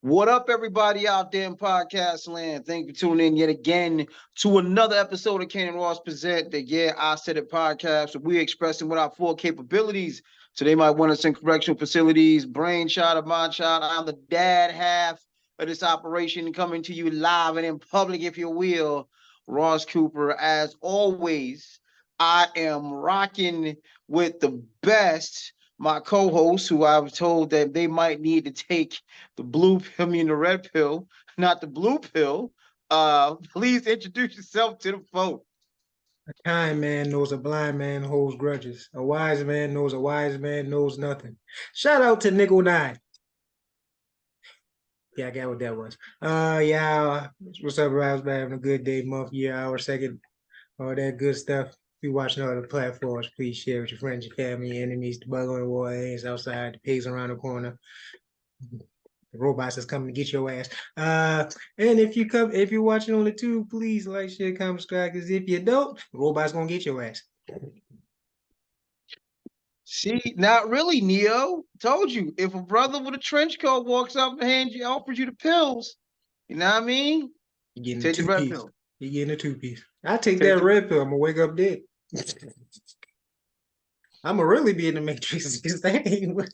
What up, everybody out there in podcast land? Thank you for tuning in yet again to another episode of Ken and Ross Present the Yeah, I Said It podcast, where we're expressing what our full capabilities. So they might want us in correctional facilities, brainchild of my child. I'm the dad half of this operation coming to you live and in public, if you will. Ross Cooper, as always, I am rocking with the best. My co-hosts, who I've told that they might need to take the blue pill, I mean the red pill, not the blue pill. Please introduce yourself to the folk. A kind man knows a blind man holds grudges. A wise man knows a wise man knows nothing. Shout out to Nickel Nine. Yeah, I got what that was. Yeah. What's up, Rouse? Having a good day, month, year, hour, second, all that good stuff. If you're watching other platforms, please share with your friends, your family, your enemies, the bug on the wall, ants outside, the pigs around the corner. The robots is coming to get your ass. And if you're watching on the tube, please like, share, comment, subscribe. Because if you don't, the robots gonna get your ass. See, not really, Neo. Told you, if a brother with a trench coat walks up and offers you the pills, you know what I mean? You're getting a Take the red two-piece. pill. You're getting a two-piece. I take Take that the red pill. I'm gonna wake up dead. I'm gonna really be in the matrix because they ain't what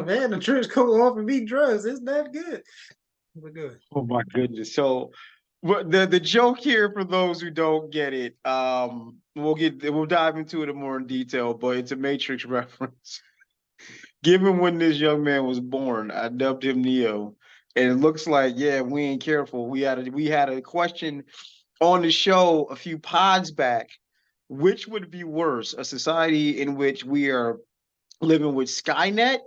man, the trench coat offered me drugs. It's not good. But good. Oh my goodness. So the joke here for those who don't get it, we'll dive into it more in detail, but it's a Matrix reference. Given when this young man was born, I dubbed him Neo. And it looks like, yeah, we ain't careful. We had a question on the show a few pods back. Which would be worse, a society in which we are living with Skynet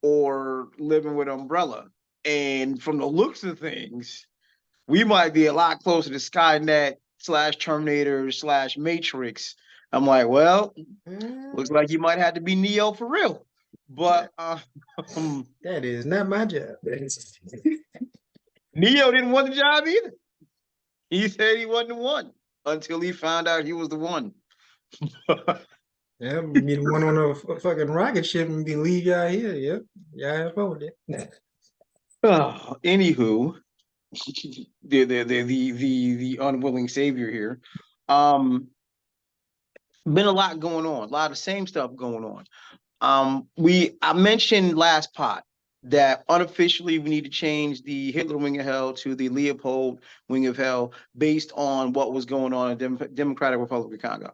or living with Umbrella? And from the looks of things, we might be a lot closer to Skynet slash Terminator slash Matrix. I'm like, well, looks like you might have to be Neo for real. But that is not my job. Neo didn't want the job either. He said he wasn't the one until he found out he was the one. Yeah, be the one on a fucking rocket ship and be leave y'all here. Yep. Y'all have fun with that. Anywho, the unwilling savior here. Been a lot going on, a lot of same stuff going on. I mentioned last pot that unofficially we need to change the Hitler wing of hell to the Leopold wing of hell based on what was going on in Democratic Republic of Congo.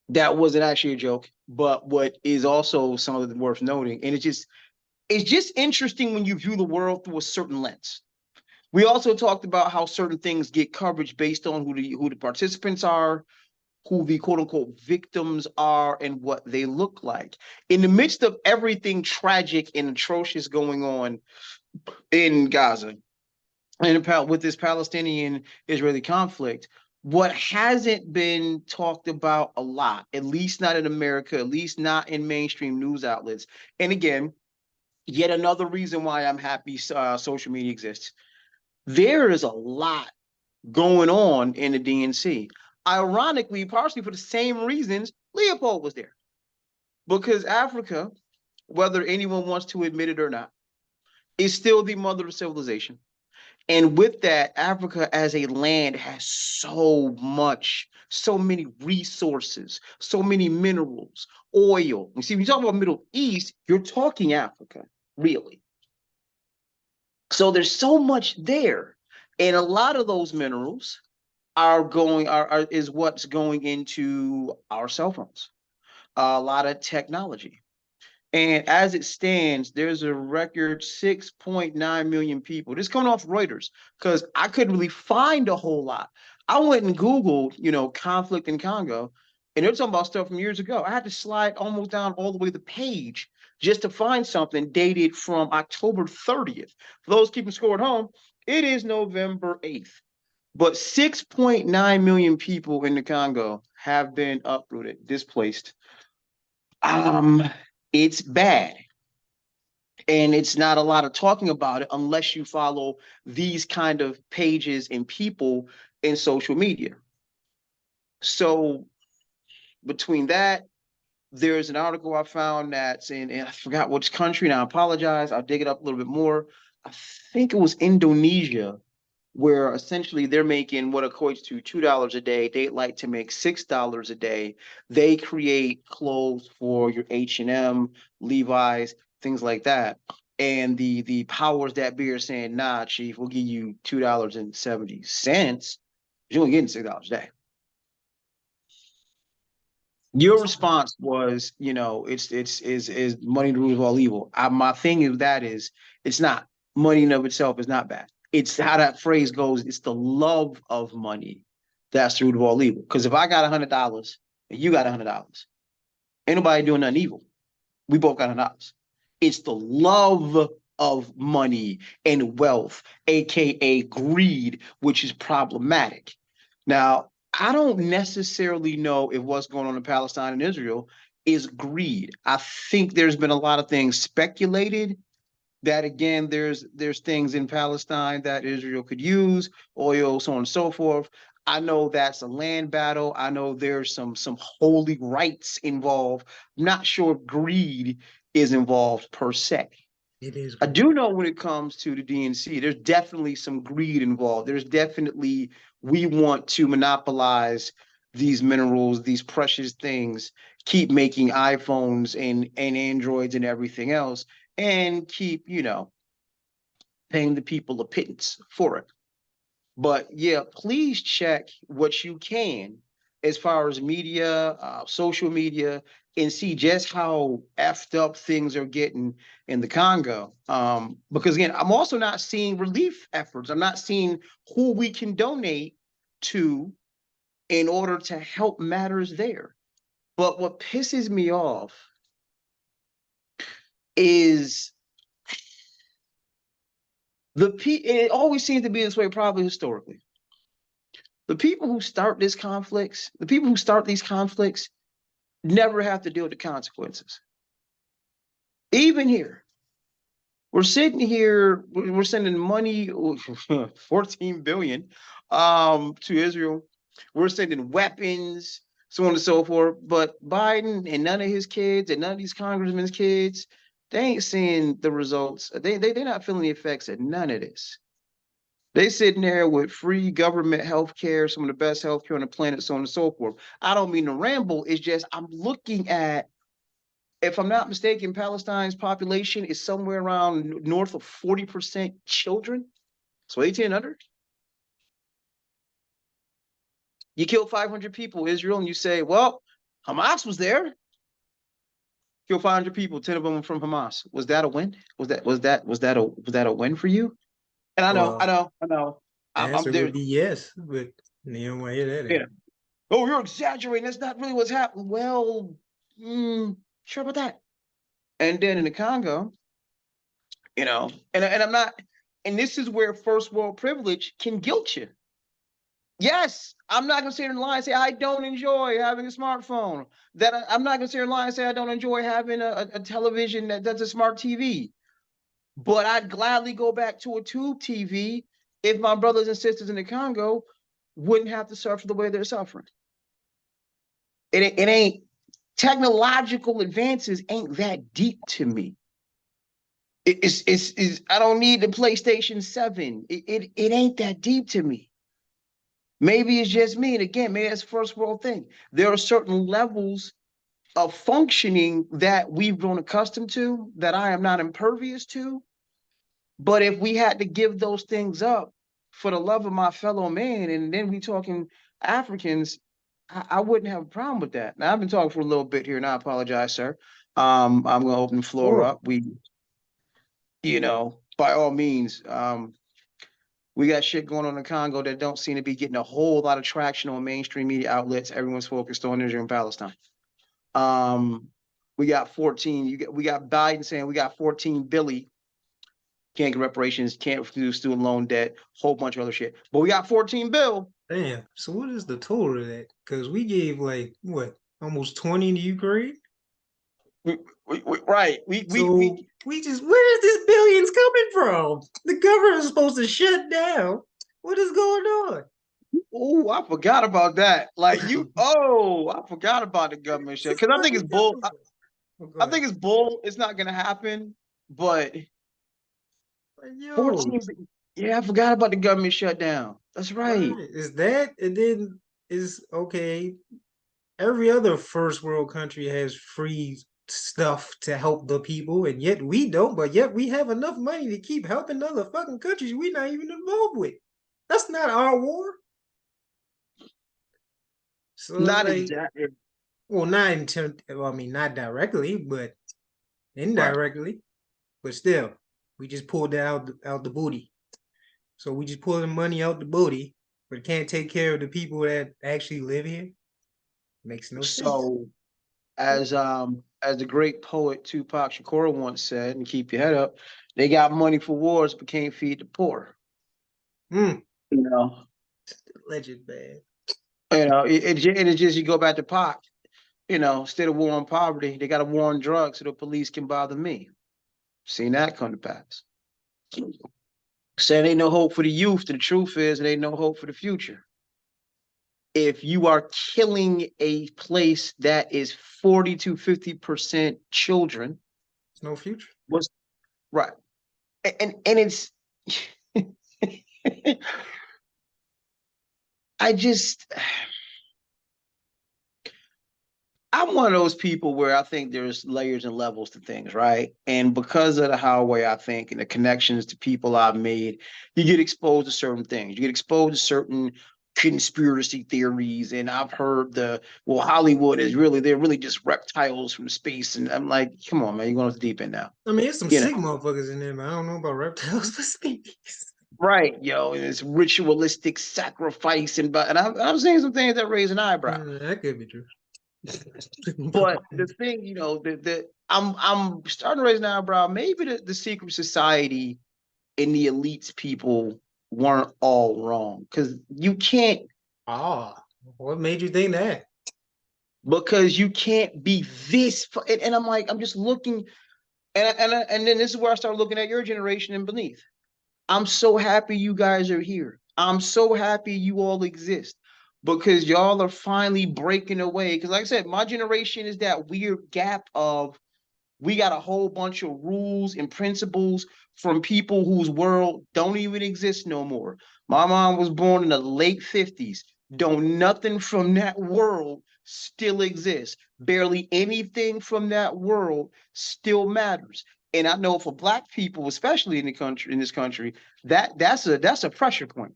That wasn't actually a joke, but what is also something worth noting, and it's just interesting when you view the world through a certain lens. We also talked about how certain things get coverage based on who the participants are, who the quote unquote victims are, and what they look like. In the midst of everything tragic and atrocious going on in Gaza and with this Palestinian Israeli conflict, what hasn't been talked about a lot, at least not in America, at least not in mainstream news outlets. And again, yet another reason why I'm happy social media exists. There is a lot going on in the DNC. Ironically, partially for the same reasons Leopold was there. Because Africa, whether anyone wants to admit it or not, is still the mother of civilization. And with that, Africa as a land has so much, so many resources, so many minerals, oil. You see, when you talk about Middle East, you're talking Africa, really. So there's so much there. And a lot of those minerals is what's going into our cell phones. A lot of technology. And as it stands, there's a record 6.9 million people. This coming off Reuters, because I couldn't really find a whole lot. I went and Googled, conflict in Congo, and they're talking about stuff from years ago. I had to slide almost down all the way to the page just to find something dated from October 30th. For those keeping score at home, it is November 8th. But 6.9 million people in the Congo have been uprooted, displaced. It's bad. And it's not a lot of talking about it unless you follow these kind of pages and people in social media. So between that, There's an article I found that's in, and I forgot which country, and I apologize. I'll dig it up a little bit more. I think it was Indonesia, where essentially they're making what equates to $2 a day. They'd like to make $6 a day. They create clothes for your H&M, Levi's, things like that. And the powers that be are saying, nah, chief, we'll give you $2.70. You're only getting $6 a day. Your response was, it's is money the root of all evil. My thing is that is it's not. Money in of itself is not bad. It's how that phrase goes. It's the love of money that's the root of all evil. Because if I got $100 and you got $100, ain't nobody doing nothing evil. We both got $100. It's the love of money and wealth, aka greed, which is problematic. Now, I don't necessarily know if what's going on in Palestine and Israel is greed. I think there's been a lot of things speculated that again, there's things in Palestine that Israel could use, oil, so on and so forth. I know that's a land battle. I know there's some holy rights involved. I'm not sure if greed is involved per se. It is I great. do know when it comes to the DNC, there's definitely some greed involved. There's definitely we want to monopolize these minerals, these precious things, keep making iPhones and Androids and everything else, and keep, paying the people a pittance for it. But yeah, please check what you can as far as media, social media, and see just how effed up things are getting in the Congo. Because again, I'm also not seeing relief efforts. I'm not seeing who we can donate to in order to help matters there. But what pisses me off is it always seems to be this way, probably historically. The people who start these conflicts never have to deal with the consequences. Even here, we're sitting here, we're sending money, 14 billion to Israel. We're sending weapons, so on and so forth. But Biden and none of his kids and none of these congressmen's kids, they ain't seeing the results. They're not feeling the effects of none of this. They sitting there with free government health care, some of the best health care on the planet, so on and so forth. I don't mean to ramble. It's just I'm looking at, if I'm not mistaken, Palestine's population is somewhere around north of 40% children. So 18 and under. You kill 500 people, Israel, and you say, well, Hamas was there. Kill 500 people, 10 of them from Hamas. Was that a win? Was that a win for you? And I know, I Well, know, I know. the I'm answer there. would be yes, but you don't want to hear that Yeah. answer. Oh, you're exaggerating. That's not really what's happening. Well, sure about that. And then in the Congo, and I'm not, and this is where first world privilege can guilt you. Yes, I'm not gonna sit here and lie and say I don't enjoy having a smartphone. I'm not gonna sit here and lie and say I don't enjoy having a television that's a smart TV. But I'd gladly go back to a tube TV if my brothers and sisters in the Congo wouldn't have to suffer the way they're suffering. It ain't technological advances ain't that deep to me. It's I don't need the PlayStation 7. It ain't that deep to me. Maybe it's just me. And again, maybe that's a first world thing. There are certain levels of functioning that we've grown accustomed to that I am not impervious to. But if we had to give those things up for the love of my fellow man, and then we talking Africans, I wouldn't have a problem with that. Now I've been talking for a little bit here, and I apologize, sir. I'm gonna open the floor Or up. By all means, we got shit going on in Congo that don't seem to be getting a whole lot of traction on mainstream media outlets. Everyone's focused on Israel and Palestine. We got 14. We got Biden saying we got 14 billion. Can't get reparations, can't do student loan debt, whole bunch of other shit. But we got 14 bill. damn, so what is the total of that? Because we gave like what, almost 20 to Ukraine. Right. So we just, where is this billions coming from? The government is supposed to shut down. What is going on? Oh, I forgot about that. Like you, oh, I forgot about the government shit. Because I think it's bull. Oh, go I ahead. think it's bull. It's not gonna happen. But Like, yo, 14, yeah, I forgot about the government shutdown. That's right. right. Is that and then is okay. Every other first world country has free stuff to help the people, and yet we don't, but yet we have enough money to keep helping other fucking countries we're not even involved with. That's not our war. So it's Not like, exactly. well, not in term, well, I mean, not directly, but Right. indirectly, but still, we just pulled that out the booty. So we just pull the money out the booty, but can't take care of the people that actually live here. Makes no sense. So as the great poet Tupac Shakur once said, and keep your head up, they got money for wars but can't feed the poor. Hmm. You know, Legend, man. it's just you go back to Pac. Instead of war on poverty, they got a war on drugs so the police can bother me. Seen that come to pass. Saying ain't no hope for the youth. The truth is, there ain't no hope for the future. If you are killing a place that is 40 to 50% children, There's no future. what's right? And it's I just I'm one of those people where I think there's layers and levels to things, right? And because of the highway, I think, and the connections to people I've made, you get exposed to certain things. You get exposed to certain conspiracy theories. And I've heard Hollywood is really, they're really just reptiles from space. And I'm like, come on, man, you're going to the deep end now. I mean, there's some You know, sick motherfuckers in there, but I don't know about reptiles, but species. right, yo, and it's ritualistic sacrifice. I'm saying some things that raise an eyebrow. That could be true. But the thing, I'm starting to raise an eyebrow. Maybe the secret society and the elites people weren't all wrong because Ah, what made you think that? you can't be this. And I'm like, I'm just looking, and then this is where I start looking at your generation and beneath. I'm so happy you guys are here. I'm so happy you all exist because y'all are finally breaking away. Because, like I said, my generation is that weird gap of we got a whole bunch of rules and principles from people whose world don't even exist no more. My mom was born in the late 50s. Don't nothing from that world still exists. Barely anything from that world still matters. And I know for black people, especially in this country, that's a pressure point.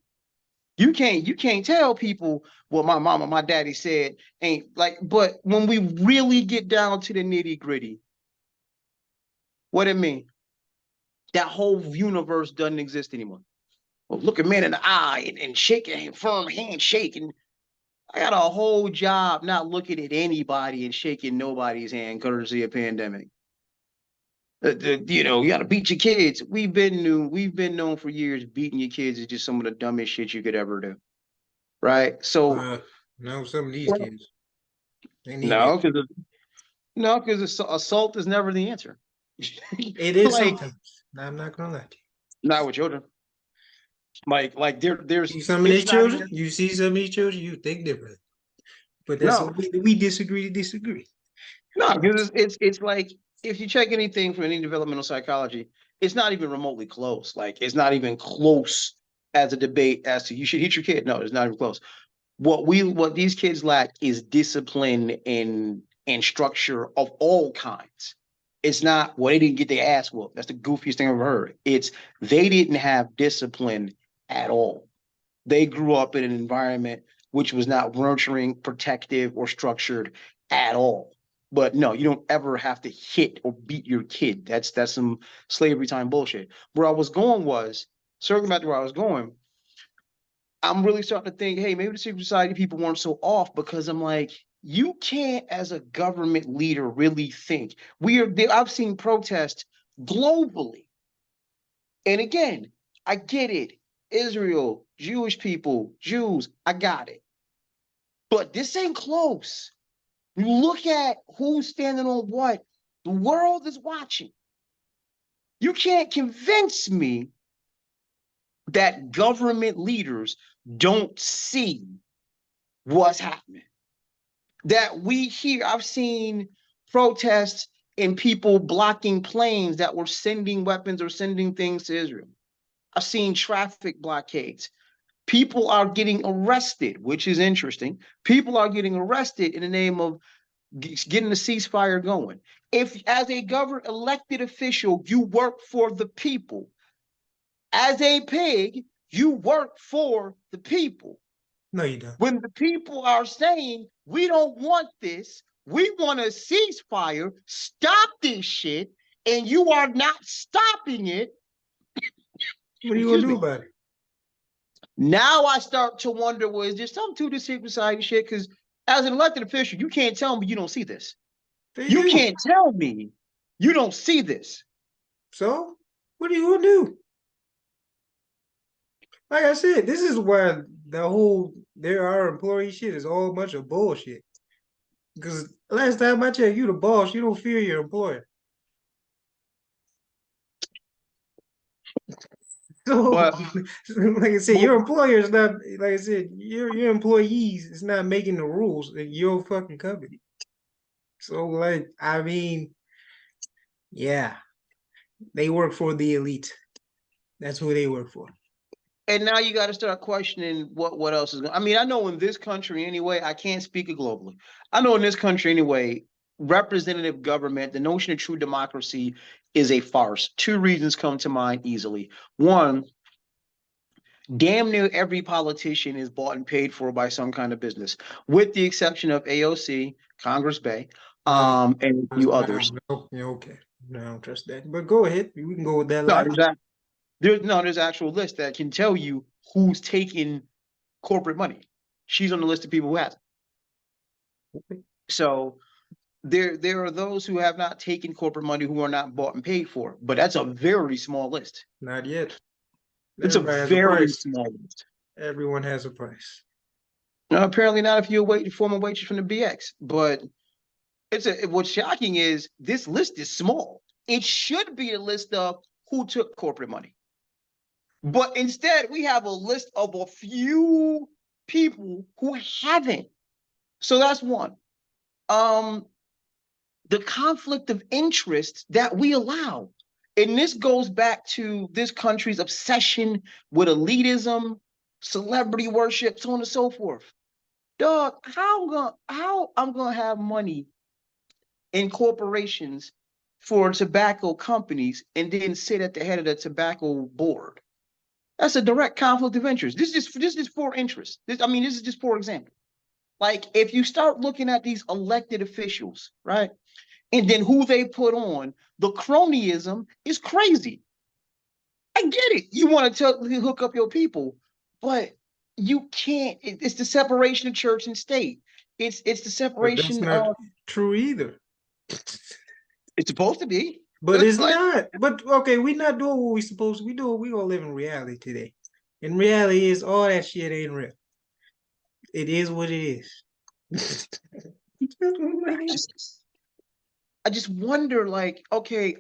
You can't tell people what my mama, my daddy said ain't like, but when we really get down to the nitty-gritty, what it mean? That whole universe doesn't exist anymore. Well, look a man in the eye and shake a firm handshake. And I got a whole job not looking at anybody and shaking nobody's hand courtesy of pandemic. You got to beat your kids. We've been known for years beating your kids is just some of the dumbest shit you could ever do. Right. So Uh, no, some of these well, kids, they need that. no, because assault is never the answer. It is Like sometimes. I'm not gonna lie to not with children. Like there's you. Some of it's these not children, even you see some of these children, you think different. But that's no. what we disagree to disagree. No, because it's like if you check anything from any developmental psychology, it's not even remotely close. Like it's not even close as a debate as to you should hit your kid. No, it's not even close. What these kids lack is discipline and structure of all kinds. It's not well, they didn't get their ass whooped. That's the goofiest thing I've ever heard. It's they didn't have discipline at all. They grew up in an environment which was not nurturing, protective, or structured at all. But no, you don't ever have to hit or beat your kid. That's some slavery time bullshit. Where I was going was circling back to where I was going. I'm really starting to think, hey, maybe the secret society people weren't so off because I'm like, you can't, as a government leader, really think. I've seen protests globally, and again, I get it. Israel, Jewish people, Jews, I got it. But this ain't close. You look at who's standing on what, the world is watching. You can't convince me that government leaders don't see what's happening. That we hear, I've seen protests and people blocking planes that were sending weapons or sending things to Israel. I've seen traffic blockades. People are getting arrested, which is interesting. People are getting arrested in the name of getting the ceasefire going. If, as a government elected official, you work for the people, as a pig, you work for the people. No, you don't. When the people are saying, we don't want this, we want a ceasefire, stop this shit, and you are not stopping it. What are you gonna do about it? Now I start to wonder, well, is there something to this secret society shit? Because as an elected official, you can't tell me you don't see this. You can't tell me you don't see this. So, what are you gonna do? Like I said, this is why the whole there are employee shit is all a bunch of bullshit. Because last time I checked, you the boss, you don't fear your employer. So, But, like I said, your employer is not, like I said, your employees is not making the rules in your fucking company. So, like, I mean, yeah, they work for the elite. That's who they work for. and now you got to start questioning what else is going. I mean, I know in this country anyway, I can't speak it globally. I know in this country anyway, representative government, the notion of true democracy is a farce. Two reasons come to mind easily. One, damn near every politician is bought and paid for by some kind of business, with the exception of AOC, Congress Bay, and a few others. Okay, no, I don't trust that. But go ahead, we can go with that. No, there's actual list that can tell you who's taking corporate money. She's on the list of people who hasn't. Okay. So there are those who have not taken corporate money who are not bought and paid for, but that's a very small list. Not yet. It's a very small list. Everyone has a price. Now, apparently not if you're a former waitress from the BX, but what's shocking is this list is small. It should be a list of who took corporate money. But instead, we have a list of a few people who haven't. So that's one. The conflict of interest that we allow. And this goes back to this country's obsession with elitism, celebrity worship, so on and so forth. Dog, how I'm gonna have money in corporations for tobacco companies and then sit at the head of the tobacco board? That's a direct conflict of interest. This is for interest. This is just for example. Like if you start looking at these elected officials, right? And then who they put on, the cronyism is crazy. I get it. You want to hook up your people, but you can't. It's the separation of church and state. It's the separation of. True either. It's supposed to be, but it's like, not. But okay, we're not doing what we're supposed to. We gonna live in reality today. And reality is all that shit ain't real. It is what it is. I just wonder, like, okay,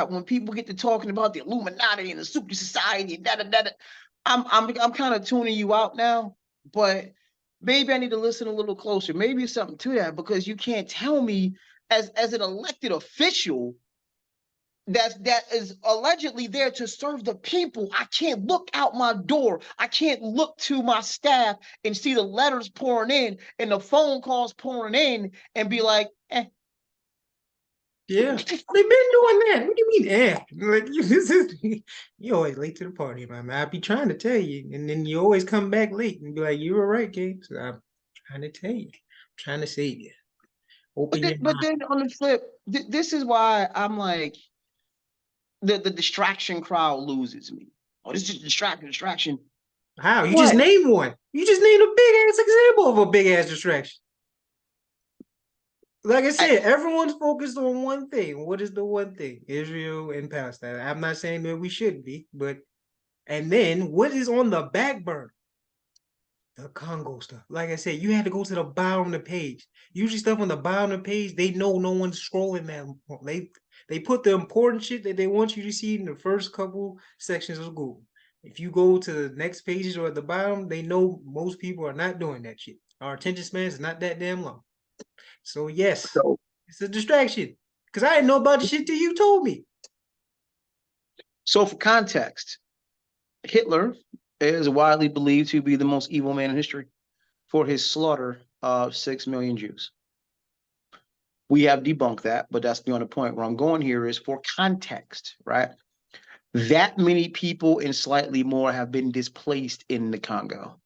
when people get to talking about the Illuminati and the secret society, I'm kind of tuning you out now, but maybe I need to listen a little closer. Maybe it's something to that, because you can't tell me as an elected official that is allegedly there to serve the people. I can't look out my door. I can't look to my staff and see the letters pouring in and the phone calls pouring in and be like, eh. Yeah, they've been doing that. What do you mean, Like you always late to the party, man. I be trying to tell you, and then you always come back late and be like, "You were right, Gabe." So I'm trying to tell you, I'm trying to save you. But then on the flip, this is why I'm like, the distraction crowd loses me. Oh, this is just distraction. How? You just named one. You just named a big ass example of a big ass distraction. Like I said, everyone's focused on one thing. What is the one thing? Israel and Palestine. I'm not saying that we shouldn't be, but and then what is on the back burner? The Congo stuff. Like I said, you had to go to the bottom of the page. Usually stuff on the bottom of the page, they know no one's scrolling that. They put the important shit that they want you to see in the first couple sections of Google. If you go to the next pages or at the bottom, they know most people are not doing that shit. Our attention span is not that damn long. So yes, So, it's a distraction. Because I didn't know about the shit till you told me. so for context, Hitler is widely believed to be the most evil man in history for his slaughter of 6 million Jews. We have debunked that, but that's beyond the point. Where I'm going here is for context, right? That many people and slightly more have been displaced in the Congo.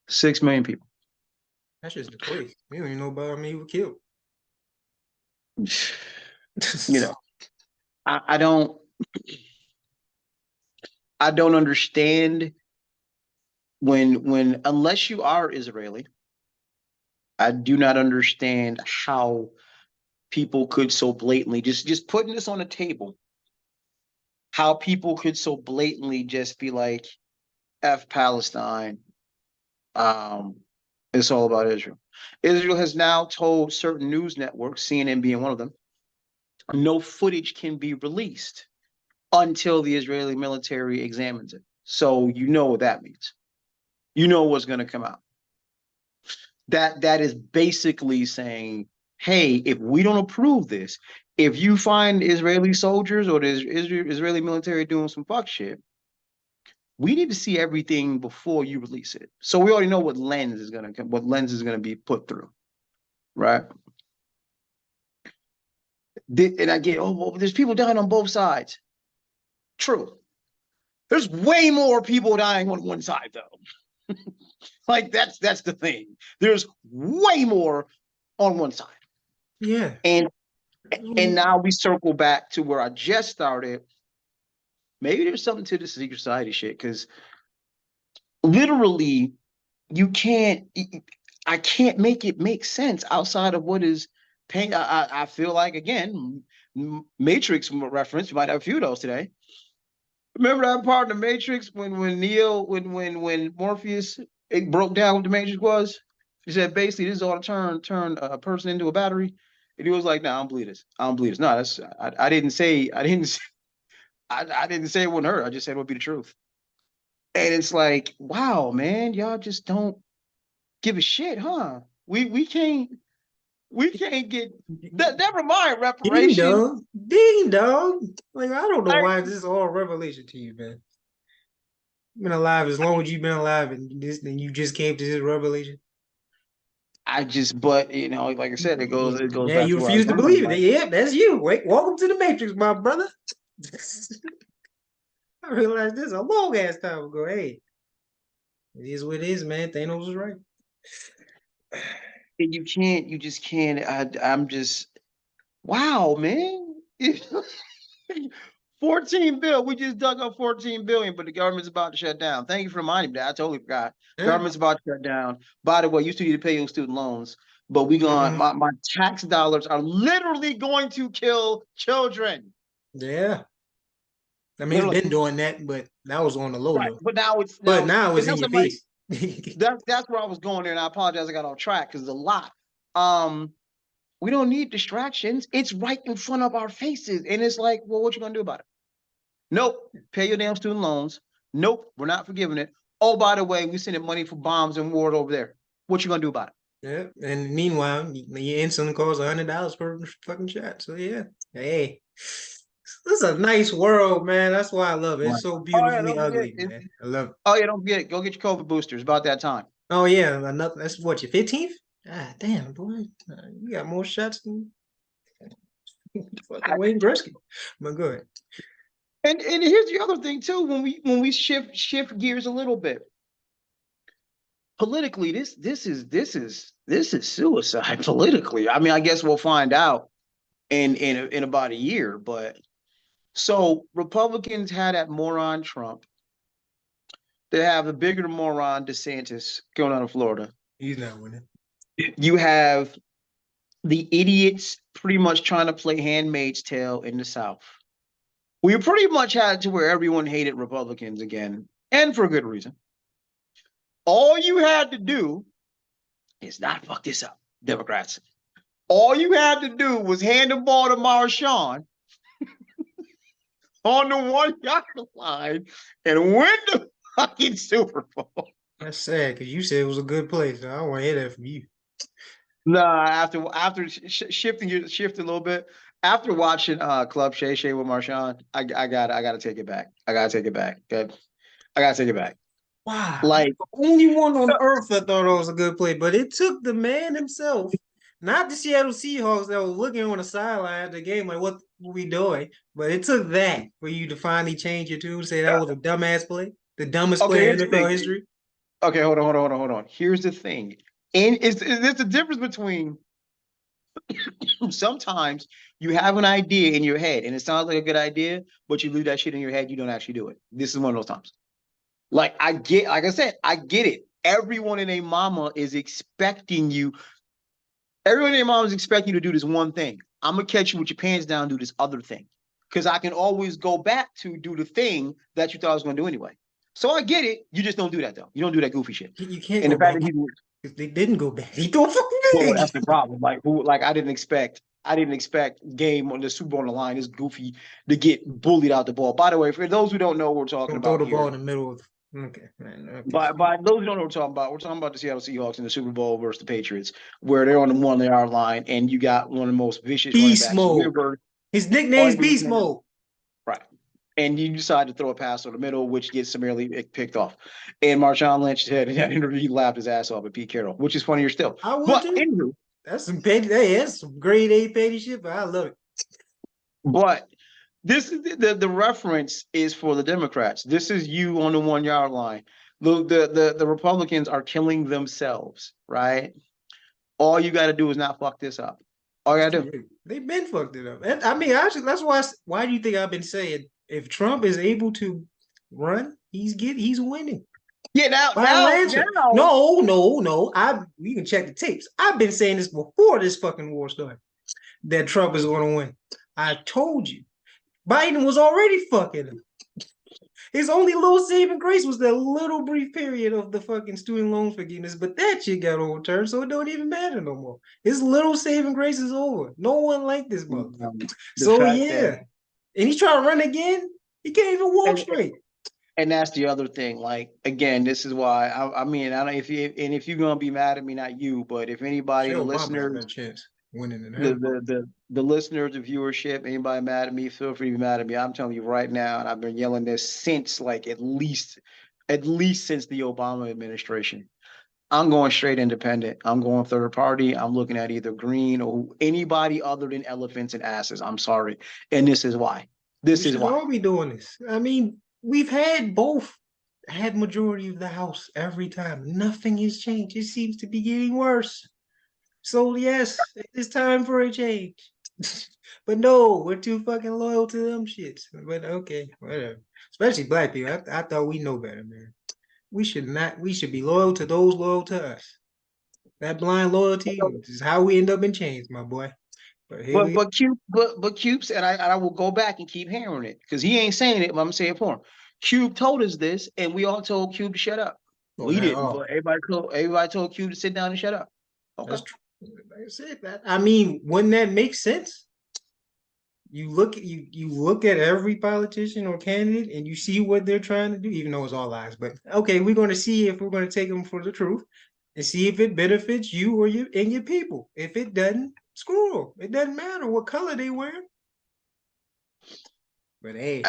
6 million people. That's just the place. We don't even know about how many were killed. You know, I don't understand when unless you are Israeli, I do not understand how people could so blatantly just putting this on the table, how people could so blatantly just be like, F Palestine. It's all about Israel. Israel has now told certain news networks, CNN being one of them, no footage can be released until the Israeli military examines it. So you know what that means. You know what's going to come out. That is basically saying, hey, if we don't approve this, if you find Israeli soldiers or the Israeli military doing some fuck shit, we need to see everything before you release it. So we already know what lens is gonna be put through, right? And I get, oh, well, there's people dying on both sides. True. There's way more people dying on one side, though. Like that's the thing. There's way more on one side. Yeah. And now we circle back to where I just started. Maybe there's something to the secret society shit, because literally I can't make it make sense outside of what is paying. I feel like, again, Matrix reference, you might have a few of those today. Remember that part in the Matrix when Neo, when Morpheus, it broke down what the Matrix was? He said basically this is all to turn a person into a battery. And he was like, no, I don't believe this. I don't believe this. No, that's I didn't say I didn't I didn't say it wouldn't hurt. I just said it would be the truth. And it's like, wow, man, y'all just don't give a shit, huh? We can't get that. Never mind Ding reparations. dong. Ding dong. Like, I don't know I, why this is all revelation to you, man. You've been alive as long as you've been alive, and then you just came to this revelation. but like I said, it goes Yeah, back you to where I was refuse to going. believe it. Like, Yeah, that's you. Wait, welcome to the Matrix, my brother. I realized this a long ass time ago. Hey, it is what it is, man. Thanos was right. you just can't. I'm just, wow, man. 14 bill. We just dug up 14 billion, but the government's about to shut down. Thank you for reminding me that. I totally forgot. Yeah. Government's about to shut down. By the way, you still need to pay your student loans, but Mhm. my tax dollars are literally going to kill children. Yeah. I mean, it's Literally. been doing that, but that was on the low Right. though. But now But it's, now it's and in that's your I'm like, face. that's where I was going there, and I apologize I got off track because it's a lot. Um, we don't need distractions. It's right in front of our faces. And it's like, well, what you gonna do about it? Nope. Pay your damn student loans. Nope, we're not forgiving it. Oh, by the way, we sending money for bombs and wars over there. What you gonna do about it? Yeah. And meanwhile, your insulin costs $100 per fucking shot. So yeah. Hey. This is a nice world, man. That's why I love it. Right. It's so Oh yeah, beautifully don't forget. ugly, man. I love it. Oh yeah, don't forget. Go get your COVID boosters. About that time. Oh yeah, another. That's what, your 15th. Ah, damn, boy, you got more shots than fucking I, Wayne Gretzky. But good. and here's the other thing too. When we shift gears a little bit, politically, this is suicide politically. I mean, I guess we'll find out in about a year. But so Republicans had that moron Trump. They have a bigger moron DeSantis going on in Florida. He's not winning. You have the idiots pretty much trying to play Handmaid's Tale in the South. We pretty much had it to where everyone hated Republicans again, and for good reason. All you had to do is not fuck this up, Democrats. All you had to do was hand the ball to Marshawn on the 1 yard line and win the fucking Super Bowl. That's sad because you said it was a good place. So I don't want to hear that from you. Nah, after shifting a little bit, after watching Club Shay Shay with Marshawn, I gotta take it back. I gotta take it back. Okay? I gotta take it back. Wow, Like, the only one on earth that thought it was a good play, but it took the man himself, not the Seattle Seahawks that was looking on the sideline at the game, like, what we doing? But it took that for you to finally change your tune, say that was a dumbass play, the dumbest okay, play in here's the NFL thing. history. Okay, hold on. Here's the thing. And there's a difference between sometimes you have an idea in your head and it sounds like a good idea, but you leave that shit in your head, you don't actually do it. This is one of those times. Like I said, I get it. Everyone in a mama is expecting you. Everyone in a mama is expecting you to do this one thing. I'm gonna catch you with your pants down, do this other thing. Because I can always go back to do the thing that you thought I was gonna do anyway. So I get it. You just don't do that though. You don't do that goofy shit. You can't And go the fact back that he because they didn't go back. He threw a fucking well, big. that's the problem. Like I didn't expect game on the Super Bowl on the line, this goofy to get bullied out the ball. By the way, for those who don't know what we're talking Don't throw about the ball here, in the middle of. Okay, man. Okay. by those who don't know what we're talking about the Seattle Seahawks in the Super Bowl versus the Patriots, where they're on the 1 yard line, and you got one of the most vicious running Beast backs you've mode. ever His nickname's ever Beast seen. Mode. Right. And you decide to throw a pass over the middle, which gets summarily picked off. And Marshawn Lynch said in that interview, he laughed his ass off at Pete Carroll, which is funnier still. I would But too. anywho, That's some petty. Hey, that's some grade A petty shit, but I love it. but this is the reference is for the Democrats. This is you on the 1 yard line. The Republicans are killing themselves, right? All you got to do is not fuck this up. All you got to do. They've been fucked it up. And I mean, actually, that's why. Why do you think I've been saying if Trump is able to run, he's winning Yeah, by a landslide. No. We can check the tapes. I've been saying this before this fucking war started that Trump is going to win. I told you, Biden was already fucking him. His only little saving grace was that little brief period of the fucking student loan forgiveness, but that shit got overturned, so it don't even matter no more. His little saving grace is over. No one liked this motherfucker. So yeah, and he's trying to run again. He can't even walk straight. And that's the other thing. Like again, this is why I mean I don't if you're gonna be mad at me, not you, but if anybody, the listeners, winning in the listeners, the viewership, anybody mad at me, feel free to be mad at me. I'm telling you right now, and I've been yelling this since like at least since the Obama administration. I'm going straight independent. I'm going third party. I'm looking at either green or anybody other than elephants and asses. I'm sorry. And this is why. This is why. We should all be doing this. I mean, we've had both. Had majority of the House every time. Nothing has changed. It seems to be getting worse. So yes, it's time for a change. But no, we're too fucking loyal to them shits. But okay, whatever. Especially black people. I thought we know better, man. We should not. We should be loyal to those loyal to us. That blind loyalty is how we end up in chains, my boy. But Cube said, I will go back and keep hearing it because he ain't saying it, but I'm saying it for him. Cube told us this, and we all told Cube to shut up. We didn't, but everybody told Cube to sit down and shut up. Okay. That's true. Like I said, that I mean, wouldn't that make sense? You look at every politician or candidate and you see what they're trying to do, even though it's all lies. But okay, we're going to see if we're going to take them for the truth and see if it benefits you or your people. If it doesn't, screw them. It doesn't matter what color they wear. But hey,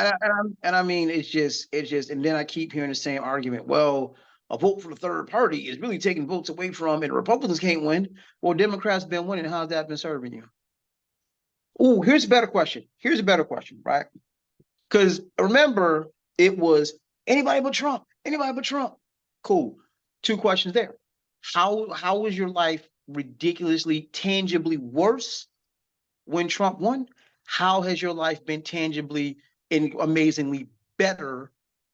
and I mean, it's just, and then I keep hearing the same argument. Well, a vote for the third party is really taking votes away from, and Republicans can't win. Well, Democrats been winning. How's that been serving you? Oh, here's a better question. Right? Because remember, it was anybody but Trump. Anybody but Trump. Cool. Two questions there. How was your life ridiculously, tangibly worse when Trump won? How has your life been tangibly and amazingly better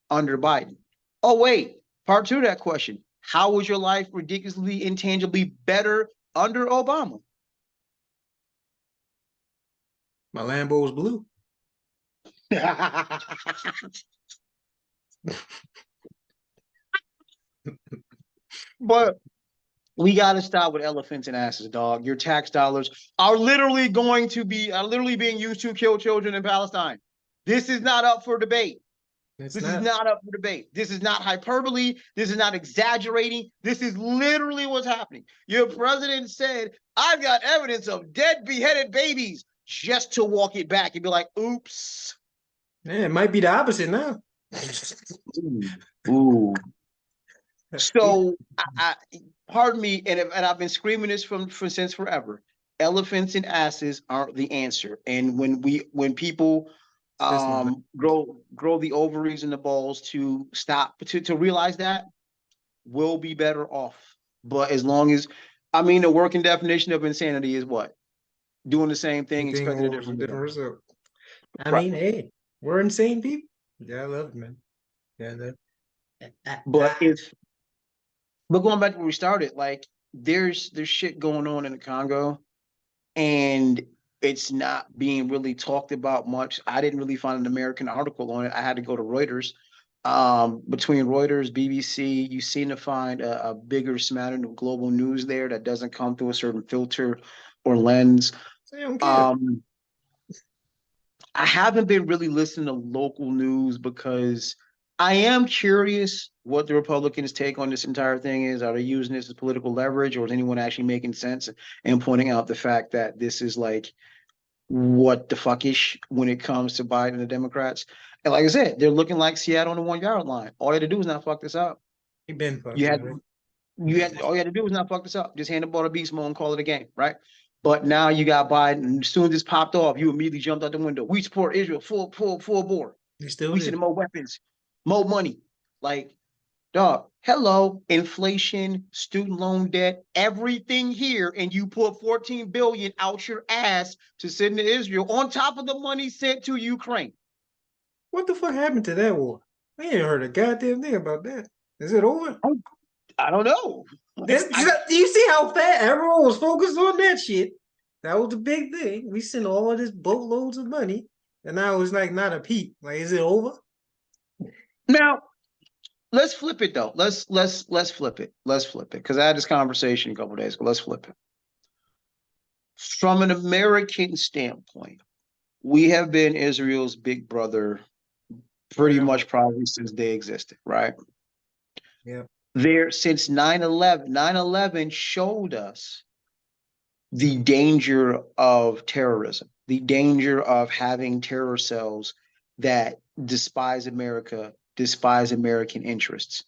under Biden? Oh, wait. Part two of that question. How was your life ridiculously, intangibly better under Obama? My Lambo's blue. But we got to stop with elephants and asses, dog. Your tax dollars are literally being used to kill children in Palestine. This is not up for debate. It's This is not. not up for debate. This is not hyperbole. This is not exaggerating. This is literally what's happening. Your president said, I've got evidence of dead, beheaded babies, just to walk it back and be like, oops. Yeah, it might be the opposite now. Ooh. So, pardon me, and I've been screaming this since forever. Elephants and asses aren't the answer. And when people grow the ovaries and the balls to stop to realize that, we'll be better off. But as long as, I mean, the working definition of insanity is what? Doing the same thing, Anything expecting a over a different different result. result. I Right. mean, hey, we're insane people. Yeah, I love it, man. Yeah, I love it. But going back to where we started, like there's shit going on in the Congo, and it's not being really talked about much. I didn't really find an American article on it. I had to go to Reuters. Between Reuters, BBC, you seem to find a bigger smattering of global news there that doesn't come through a certain filter or lens. I don't care. Um, I haven't been really listening to local news because I am curious what the Republicans' take on this entire thing is. Are they using this as political leverage, or is anyone actually making sense and pointing out the fact that this is like what the fuck ish when it comes to Biden and the Democrats? And like I said, they're looking like Seattle on the 1 yard line. All they had to do is not fuck this up. He been fucked You had already. all you had to do was not fuck this up. Just hand the ball to beast mode and call it a game, right? But now you got Biden, and as soon as this popped off, you immediately jumped out the window. We support Israel full bore. He still We did. send more weapons, more money. Like, dog, hello, inflation, student loan debt, everything here, and you put 14 billion out your ass to send to Israel on top of the money sent to Ukraine. What the fuck happened to that war? We ain't heard a goddamn thing about that. Is it over? I don't know. This, do you see how fast everyone was focused on that shit? That was the big thing. We sent all this boatloads of money, and now it's like not a peep. Like, is it over? Now, let's flip it though. Let's flip it. Let's flip it. Because I had this conversation a couple days ago. Let's flip it. From an American standpoint, we have been Israel's big brother pretty much probably since they existed, right? Yeah. There since 9/11, 9/11 showed us the danger of terrorism, the danger of having terror cells that despise America, despise American interests.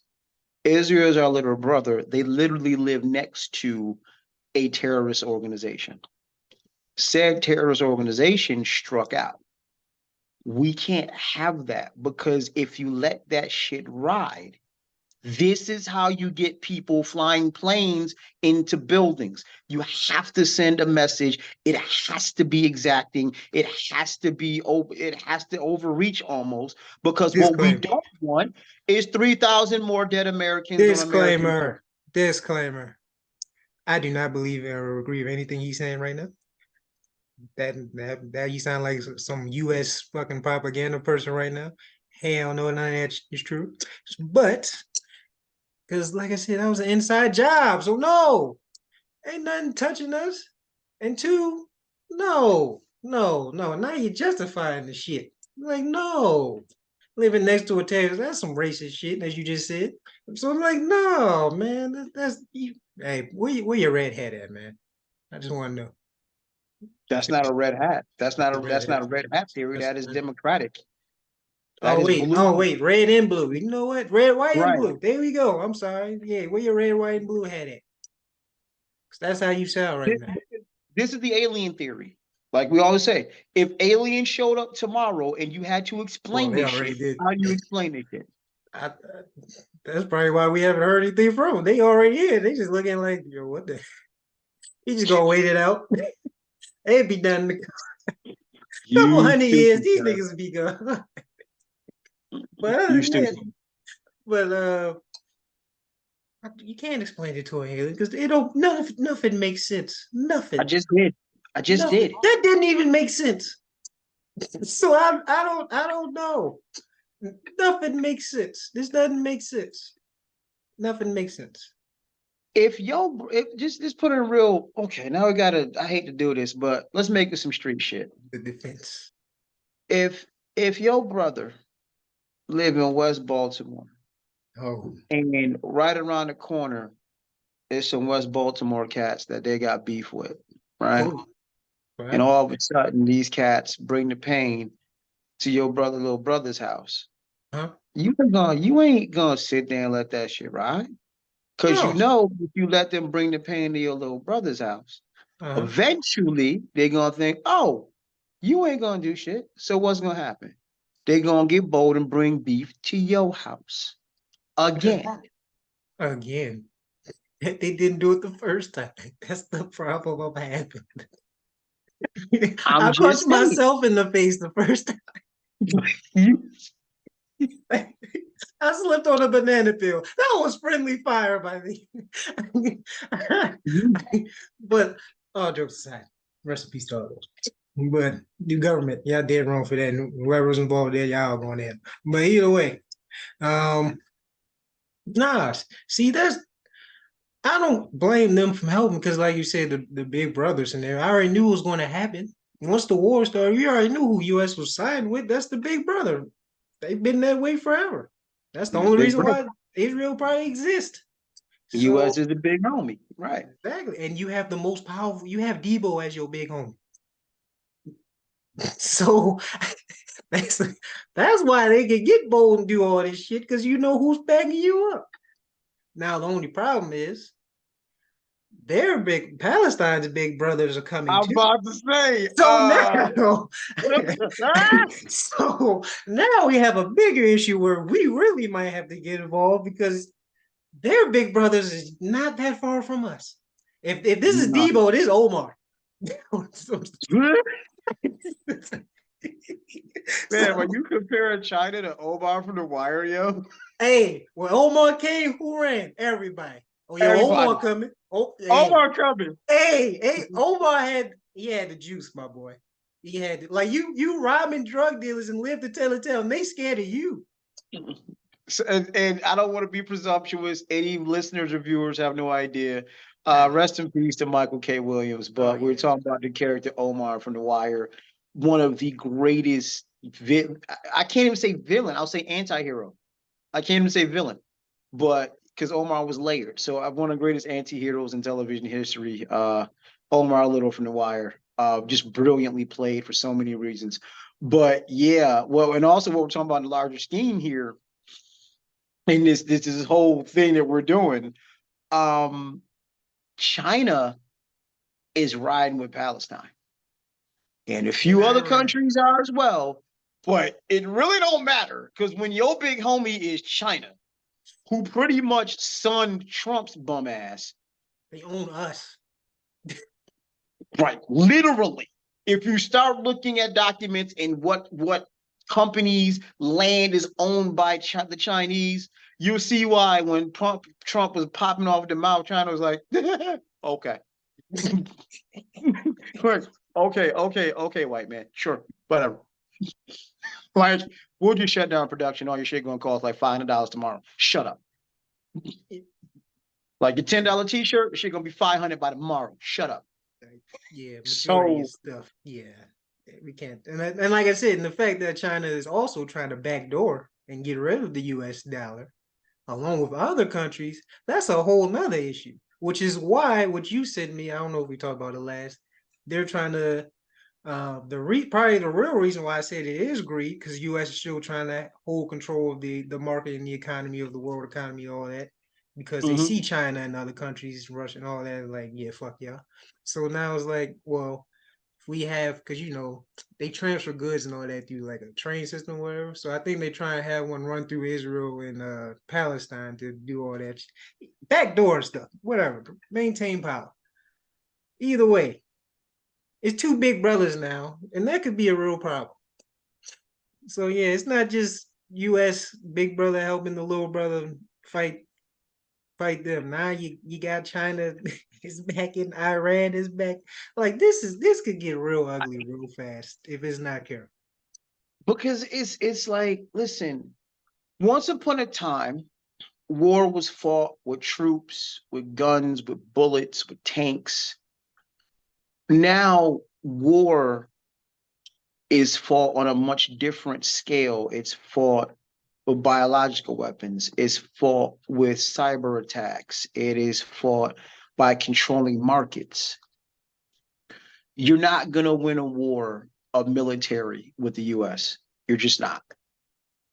Israel is our little brother. They literally live next to a terrorist organization. Said terrorist organization struck out. We can't have that because if you let that shit ride, this is how you get people flying planes into buildings. You have to send a message. It has to be exacting. It has to be it has to overreach almost, because what we don't want is 3,000 more dead Americans on American. Disclaimer. I do not believe or agree with anything he's saying right now. That you sound like some U.S. fucking propaganda person right now. Hell no, none of that is true. But because, like I said, that was an inside job. So no, ain't nothing touching us. And two, no. Now you're justifying the shit. Like, no. Living next to a terrorist, that's some racist shit, as you just said. So I'm like, no, man, that's you. Hey, where your red hat at, man? I just want to know. That's not a red hat. That's not a red hat theory. That is democratic. Oh wait, red and blue. You know what? Red, white, and Right. blue. There we go. I'm sorry. Yeah, where your red, white, and blue hat at? 'Cause that's how you sound right now. This is the alien theory. Like we always say, if aliens showed up tomorrow and you had to explain this shit, how do you explain this shit? That's probably why we haven't heard anything from them. They already here. They just looking like, yo, what the? You just gonna wait it out. It'd be done in a couple hundred years. These niggas would be gone. But other than that, you can't explain it to an alien because it don't nothing makes sense. Nothing. I just did. That didn't even make sense. So I don't know. Nothing makes sense. This doesn't make sense. Nothing makes sense. If just put in real, okay, now I hate to do this, but let's make it some street shit. The defense. If your brother live in West Baltimore, Oh, and right around the corner is some West Baltimore cats that they got beef with, right? oh, And wow. all of a sudden, these cats bring the pain to your little brother's house. Huh? You ain't gonna sit there and let that shit ride. Cause you No. know if you let them bring the pain to your little brother's house, Uh-huh. eventually they're gonna think, oh, you ain't gonna do shit. So what's gonna happen? They're gonna get bold and bring beef to your house again. Again. They didn't do it the first time. That's the problem of happened. I'm I just punched saying. myself in the face the first time. You, I slipped on a banana peel. That was friendly fire by me. you, But all jokes aside, rest in peace to all those. But the government, y'all dead wrong for that. Whoever was involved there, y'all going in. But either way, um, nah. See, that's I don't blame them from helping because, like you said, the big brothers in there. I already knew it was going to happen. Once the war started, you already knew who U.S. was siding with. That's the big brother. They've been that way forever. That's the the only big reason brother. why Israel probably exists. So U.S. is the big homie, right? exactly, and you have the most powerful. You have Debo as your big homie. So that's that's why they can get bold and do all this shit because you know who's backing you up. Now the only problem is their big Palestine's big brothers are coming I'm too. about to say, So now, ah! so now we have a bigger issue where we really might have to get involved because their big brothers is not that far from us. If this is No. Debo, this is Omar. Man, So when you compare China to Omar from The Wire, yo, hey, when Omar came, who ran? Everybody. Oh yeah, everybody, Omar coming. Oh hey, Omar coming. hey, Omar had the juice, my boy. He had like you robbing drug dealers and live to tell the tale, and they scared of you. So, and I don't want to be presumptuous. Any listeners or viewers have no idea. Rest in peace to Michael K. Williams. Oh But we're yeah. talking about the character Omar from The Wire, one of the greatest. I can't even say villain. I'll say anti-hero. I can't even say villain, but because Omar was layered. So one of the greatest anti-heroes in television history. Omar Little from The Wire. Just brilliantly played for so many reasons. But yeah, well, and also what we're talking about in the larger scheme here in this whole thing that we're doing, um, China is riding with Palestine, and a few other Right. countries are as well. But it really don't matter because when your big homie is China, who pretty much son Trump's bum ass, They own us. right? Literally, if you start looking at documents and what companies land is owned by the Chinese, you'll see why when Trump was popping off the mouth, China was like, okay. Okay, white man. Sure, whatever. Like, we'll just shut down production. All your shit gonna cost like $500 tomorrow. Shut up. Like your $10 t-shirt, shit gonna be 500 by tomorrow. Shut up. Yeah, majority of So, stuff. Yeah, we can't. And like I said, and the fact that China is also trying to backdoor and get rid of the U.S. dollar, along with other countries, that's a whole nother issue. Which is why what you said to me, I don't know if we talked about it last. They're trying to probably the real reason why I said it is greed because U.S. is still trying to hold control of the market and the economy of the world economy, all that, because they mhm. see China and other countries, Russia and all that, like yeah, fuck y'all. So now it's like, well, if we have because they transfer goods and all that through like a train system or whatever. So I think they try and have one run through Israel and Palestine to do all that backdoor stuff, whatever, maintain power. Either way, it's two big brothers now, and that could be a real problem. So yeah, it's not just U.S. big brother helping the little brother fight them. Now you got China is back in Iran is back. Like this could get real ugly real fast if it's not careful. Because it's like, listen, once upon a time, war was fought with troops, with guns, with bullets, with tanks. Now war is fought on a much different scale. It's fought with biological weapons. It's fought with cyber attacks. It is fought by controlling markets. You're not going to win a war of military with the US. You're just not.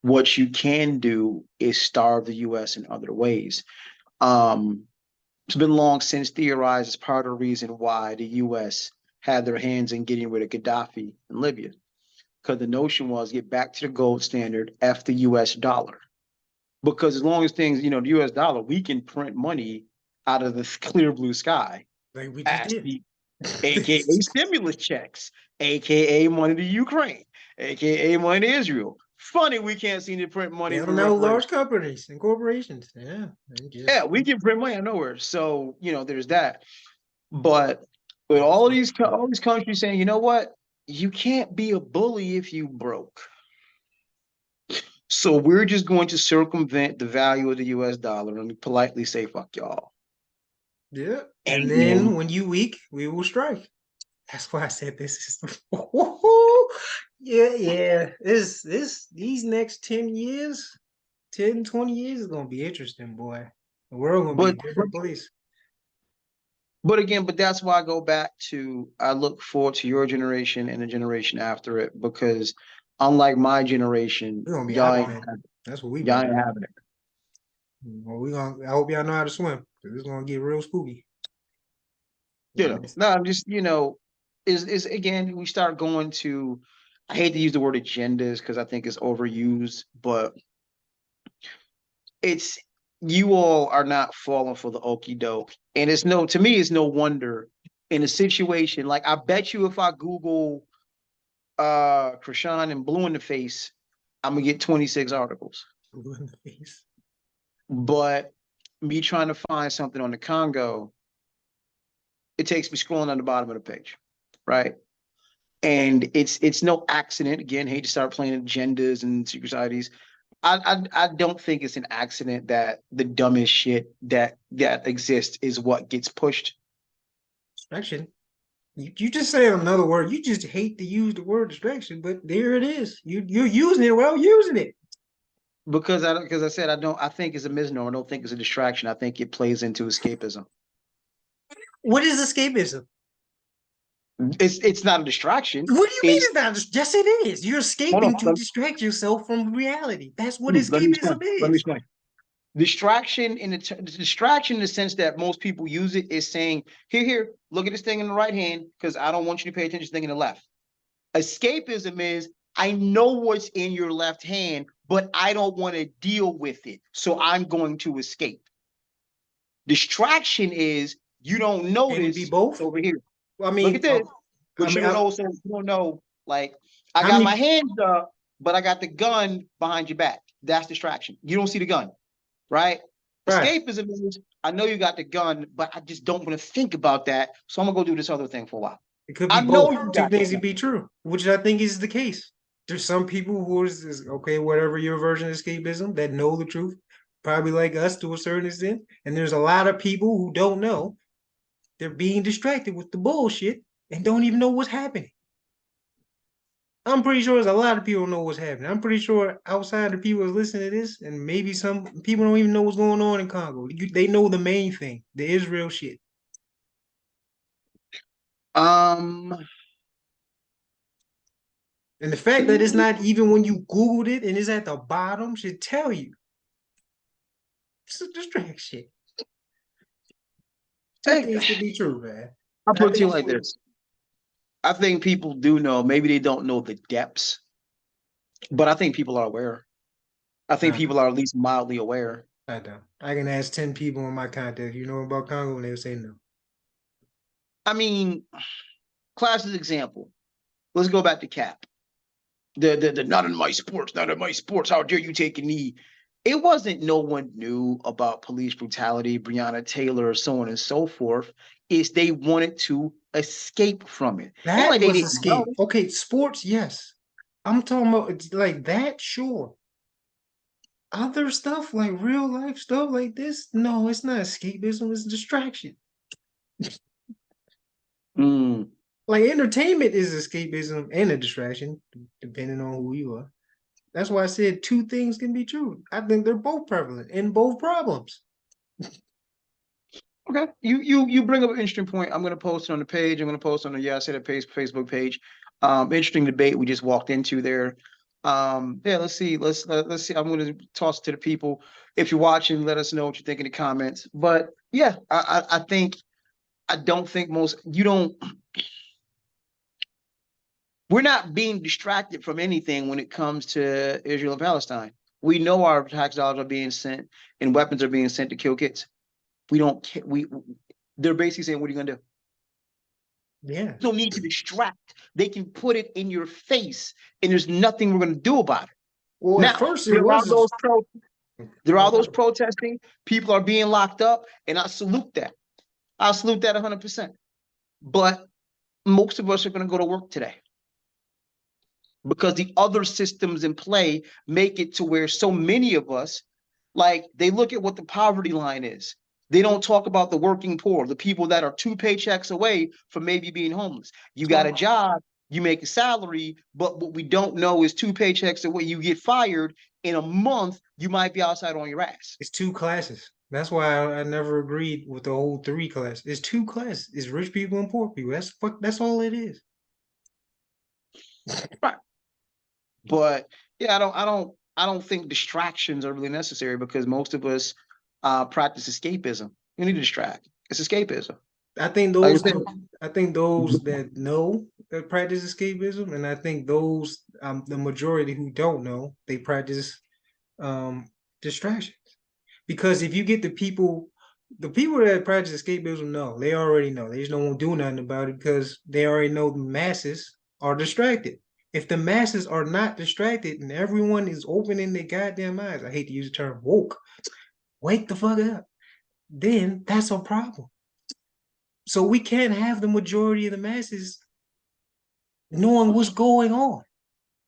What you can do is starve the US in other ways. Um, it's been long since theorized as part of the reason why the US had their hands in getting rid of Gaddafi in Libya. Because the notion was get back to the gold standard, F the US dollar. Because as long as things, the US dollar, we can print money out of the clear blue sky, Like we just as did. the aka stimulus checks, aka money to Ukraine, aka money to Israel. Funny we can't seem to print money They for don't know reparations. large companies and corporations. Yeah. Yeah, we can print money out of nowhere. So, there's that. But with all these countries saying, you know what? You can't be a bully if you broke. So we're just going to circumvent the value of the US dollar and politely say, fuck y'all. Yeah. And And then when you weak, we will strike. That's why I said this is yeah. These next 10 years, 10, 20 years is gonna be interesting, boy. The world gonna be a but different place. but again, but that's why I go back to I look forward to your generation and the generation after it, because unlike my generation, We're gonna be y'all ain't Aquaman. That's what we y'all about to ain't be. having it. Well, I hope y'all know how to swim, because it's gonna get real spooky. No, I'm just, is again, we start going to, I hate to use the word agendas because I think it's overused, but it's you all are not falling for the okey doke. And to me, it's no wonder in a situation like I bet you if I Google Krishan and blue in the face, I'm gonna get 26 articles. Blue in the face. But me trying to find something on the Congo, it takes me scrolling on the bottom of the page, right? And it's no accident. Again, hate to start playing agendas and secret societies. I don't think it's an accident that the dumbest shit that exists is what gets pushed. Distraction. You just say another word. You just hate to use the word distraction, but there it is. You're using it without using it. Because I said I think it's a misnomer. I don't think it's a distraction. I think it plays into escapism. What is escapism? It's not a distraction. What do you mean It's it's not? Yes, it is. You're hold on. escaping to distract yourself from reality. That's what Let me escapism explain. Let me is. explain. Distraction in the sense that most people use it is saying, here, look at this thing in the right hand, because I don't want you to pay attention to this thing in the left. Escapism is I know what's in your left hand, but I don't want to deal with it. So I'm going to escape. Distraction is you don't Can it be notice it's both? over here. Well, I Look at mean, this. I But mean, you don't know, so you don't know, like I how got my many? hands up, but I got the gun behind your back. That's distraction. You don't see the gun, right? Right. Escapism is I know you got the gun, but I just don't want to think about that. So I'm gonna go do this other thing for a while. It could be I know both. you Two got the things gun. could be true, which I think is the case. There's some people who is okay, whatever your version of escapism, that know the truth, probably like us to a certain extent. And there's a lot of people who don't know. They're being distracted with the bullshit and don't even know what's happening. I'm pretty sure there's a lot of people know what's happening. I'm pretty sure outside the people that's listening to this, and maybe some people don't even know what's going on in Congo. They know the main thing, the Israel shit. Um, And the fact that it's not even when you Googled it and it's at the bottom should tell you. It's a distraction. Two hey, things could be true, man. I'll I put it to you think like this. I think people do know. Maybe they don't know the depths, but I think people are aware. I think I people are at least mildly aware. don't. I can ask 10 people in my contact, you know about Congo, and they'll say no. I mean, classic example. Let's go back to Cap. The not in my sports, not in my sports. How dare you take a knee? It wasn't no one knew about police brutality, Breonna Taylor, so on and so forth. It's they wanted to escape from it. And That like they was didn't know. escape. Okay, sports, yes. I'm talking about it's like that, sure. Other stuff, like real life stuff like this, no, it's not escapism, it's distraction. Mm. Like entertainment is escapism and a distraction, depending on who you are. That's why I said two things can be true. I think they're both prevalent in both problems. Okay, you bring up an interesting point. I'm gonna post it on the page. I'm gonna post on the I said page Facebook page. Interesting debate we just walked into there. Yeah, let's see. Let's see. I'm gonna toss it to the people. If you're watching, let us know what you think in the comments. But yeah, I think I don't think most you don't. We're not being distracted from anything when it comes to Israel and Palestine. We know our tax dollars are being sent and weapons are being sent to kill kids. We don't. They're basically saying, "What are you gonna do?" Yeah. No need to distract. They can put it in your face, and there's nothing we're going to do about it. Well, at Now, first it there are was. those protesting. People are being locked up, and I salute that. I salute that 100%. But most of us are going to go to work today because the other systems in play make it to where so many of us, like, they look at what the poverty line is. They don't talk about the working poor, the people that are 2 paychecks away from maybe being homeless. You got a job, you make a salary, but what we don't know is 2 paychecks away. You get fired in a month, you might be outside on your ass. It's two classes. That's why I never agreed with the whole three class. It's two classes. It's rich people and poor people. That's all it is. Right. But yeah, I don't think distractions are really necessary because most of us practice escapism. You need to distract. It's escapism. I think Like I those said, I think those that know that practice escapism, and I think those the majority who don't know, they practice distractions. Because if you get the people that practice escapism know, they already know. They just don't want to do nothing about it because they already know the masses are distracted. If the masses are not distracted and everyone is opening their goddamn eyes, I hate to use the term woke, wake the fuck up, then that's a problem. So we can't have the majority of the masses knowing what's going on.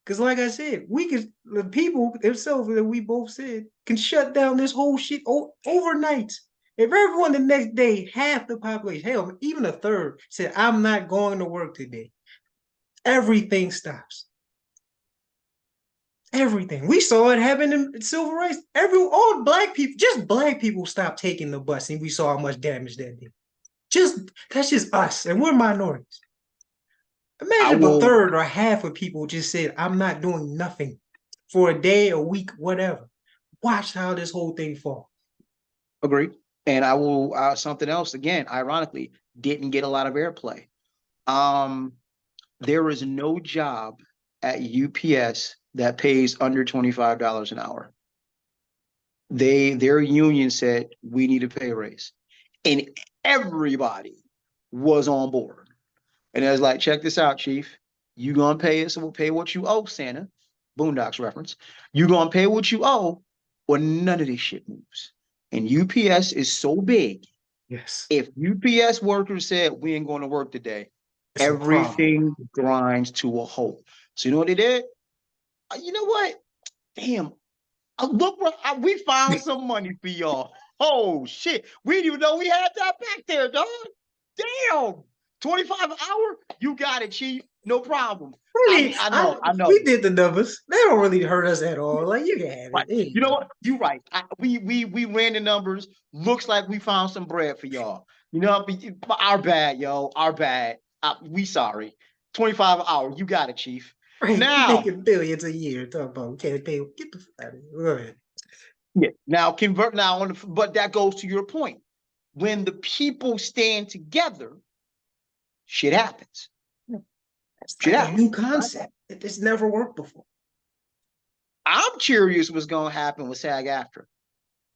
Because like I said, the people themselves that we both said can shut down this whole shit overnight. If everyone the next day, half the population, hell, even a third, said, I'm not going to work today, everything stops. Everything. We saw it happen in civil rights. All black people, just black people stopped taking the bus, and we saw how much damage that did. That's just us, and we're minorities. Imagine if a third or half of people just said, I'm not doing nothing for a day, a week, whatever. Watch how this whole thing fall. Agree. And I will something else again, ironically, didn't get a lot of airplay. There is no job at UPS that pays under $25 an hour. Their union said we need a pay raise. And everybody was on board. And I was like, check this out, Chief. You gonna pay us, we'll pay what you owe, Santa. Boondocks reference. You gonna pay what you owe, or none of this shit moves. And UPS is so big. Yes. If UPS workers said we ain't going to work today, It's everything grinds to a halt. So you know what they did? You know what? Damn. Look, we found some money for y'all. Oh shit. We didn't even know we had that back there, dog. Damn. 25 an hour? You got it, Chief. No problem. Really, I know. We did the numbers. They don't really hurt us at all. Like, you can have Right. it. You know what? You're right. We ran the numbers. Looks like we found some bread for y'all. You know, our bad, yo. Our bad. We sorry. 25 an hour. You got it, Chief. Right. Now, Making billions a year. Talk about can't pay. Get the fuck out of here. Go ahead. yeah. Now convert now on the, but that goes to your point. When the people stand together, shit happens. It's Shit like a happens. new concept. It's never worked before. I'm curious what's gonna happen with SAG after.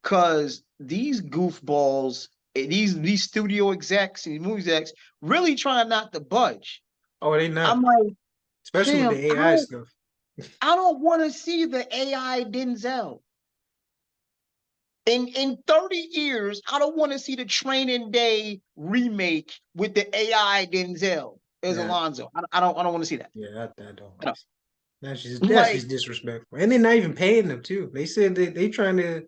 Cause these goofballs, these studio execs and movie execs really trying not to budge. Oh, they not. I'm like, Especially with fam, the AI stuff. I don't want to see the AI Denzel. In 30 years, I don't want to see the Training Day remake with the AI Denzel as Alonzo. I don't want to see that. Yeah, I don't. No. That's Like, just disrespectful. And they're not even paying them too. They said they trying to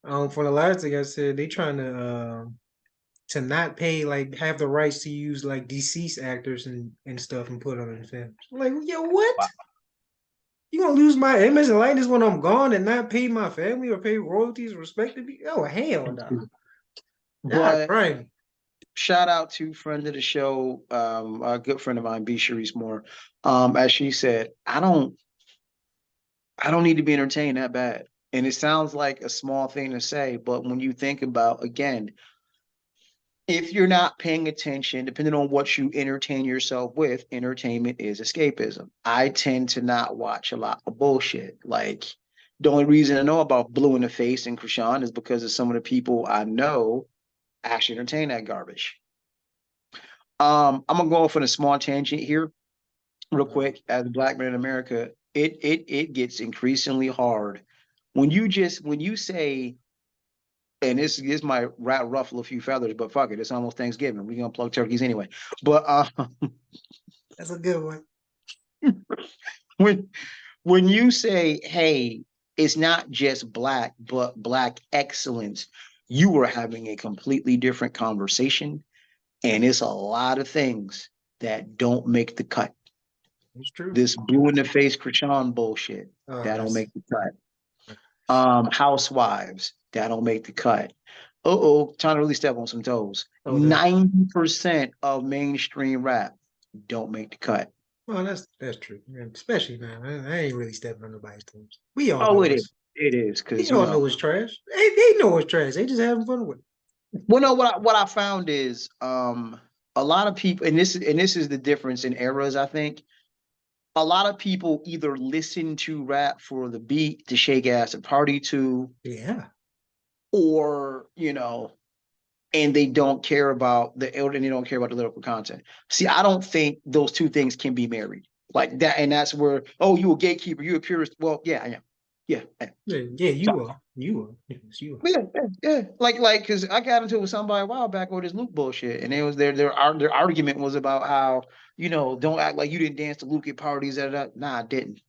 from the last thing I said, they trying to not pay, like, have the rights to use like deceased actors and stuff and put them in films. Like, yo, what? You gonna lose my image and likeness when I'm gone and not pay my family or pay royalties respectively? Oh hell no. Yeah, But right. shout out to friend of the show, a good friend of mine, B. Sharice Moore. As she said, I don't need to be entertained that bad. And it sounds like a small thing to say, but when you think about, again, if you're not paying attention, depending on what you entertain yourself with, entertainment is escapism. I tend to not watch a lot of bullshit. Like, the only reason I know about Blue in the Face and Krishan is because of some of the people I know actually entertain that garbage. I'm gonna go off on a small tangent here, real quick. As a black man in America, it gets increasingly hard when you say, and this might ruffle a few feathers, but fuck it, it's almost Thanksgiving. We're gonna plug turkeys anyway. But That's a good one. when when you say, hey, it's not just black, but black excellence, you are having a completely different conversation. And it's a lot of things that don't make the cut. It's true. This blue in the face Krishan bullshit, Oh, that don't that's make the cut. Housewives, that don't make the cut. Uh-oh, trying to really step on some toes. oh that 90% of mainstream rap don't make the cut. well that's true. Yeah, especially now. I ain't really stepping on nobody's toes. We all Oh, know it is. it's It is, we because all know it's trash. They know it's trash. They just having fun with it. well, no, what I found is a lot of people, and this is the difference in eras, I think. A lot of people either listen to rap for the beat to shake ass and party to, Yeah. or and they don't care about and they don't care about the lyrical content. See, I don't think those two things can be married like that, and that's where, oh, you a gatekeeper, you a purist. Well, yeah, I am. Yeah, I am. Yeah, So, you are. You are. Yes, you are. yeah. Because I got into it with somebody a while back with this Luke bullshit, and it was their argument was about how don't act like you didn't dance to Luke at parties. Nah, I didn't.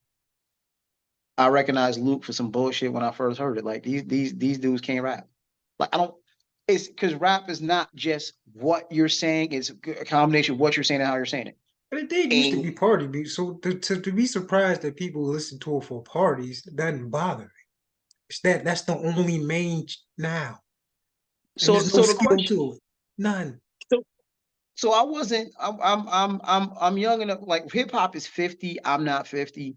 I recognized Luke for some bullshit when I first heard it. Like these dudes can't rap. Like I don't. It's because rap is not just what you're saying; it's a combination of what you're saying and how you're saying it. But it did used to And be party beat. So to be surprised that people listen to it for parties doesn't bother me. That's the only main now. And so, there's no so the skill question. to it. None. So, so I wasn't. I'm young enough. Like hip hop is 50. I'm not 50.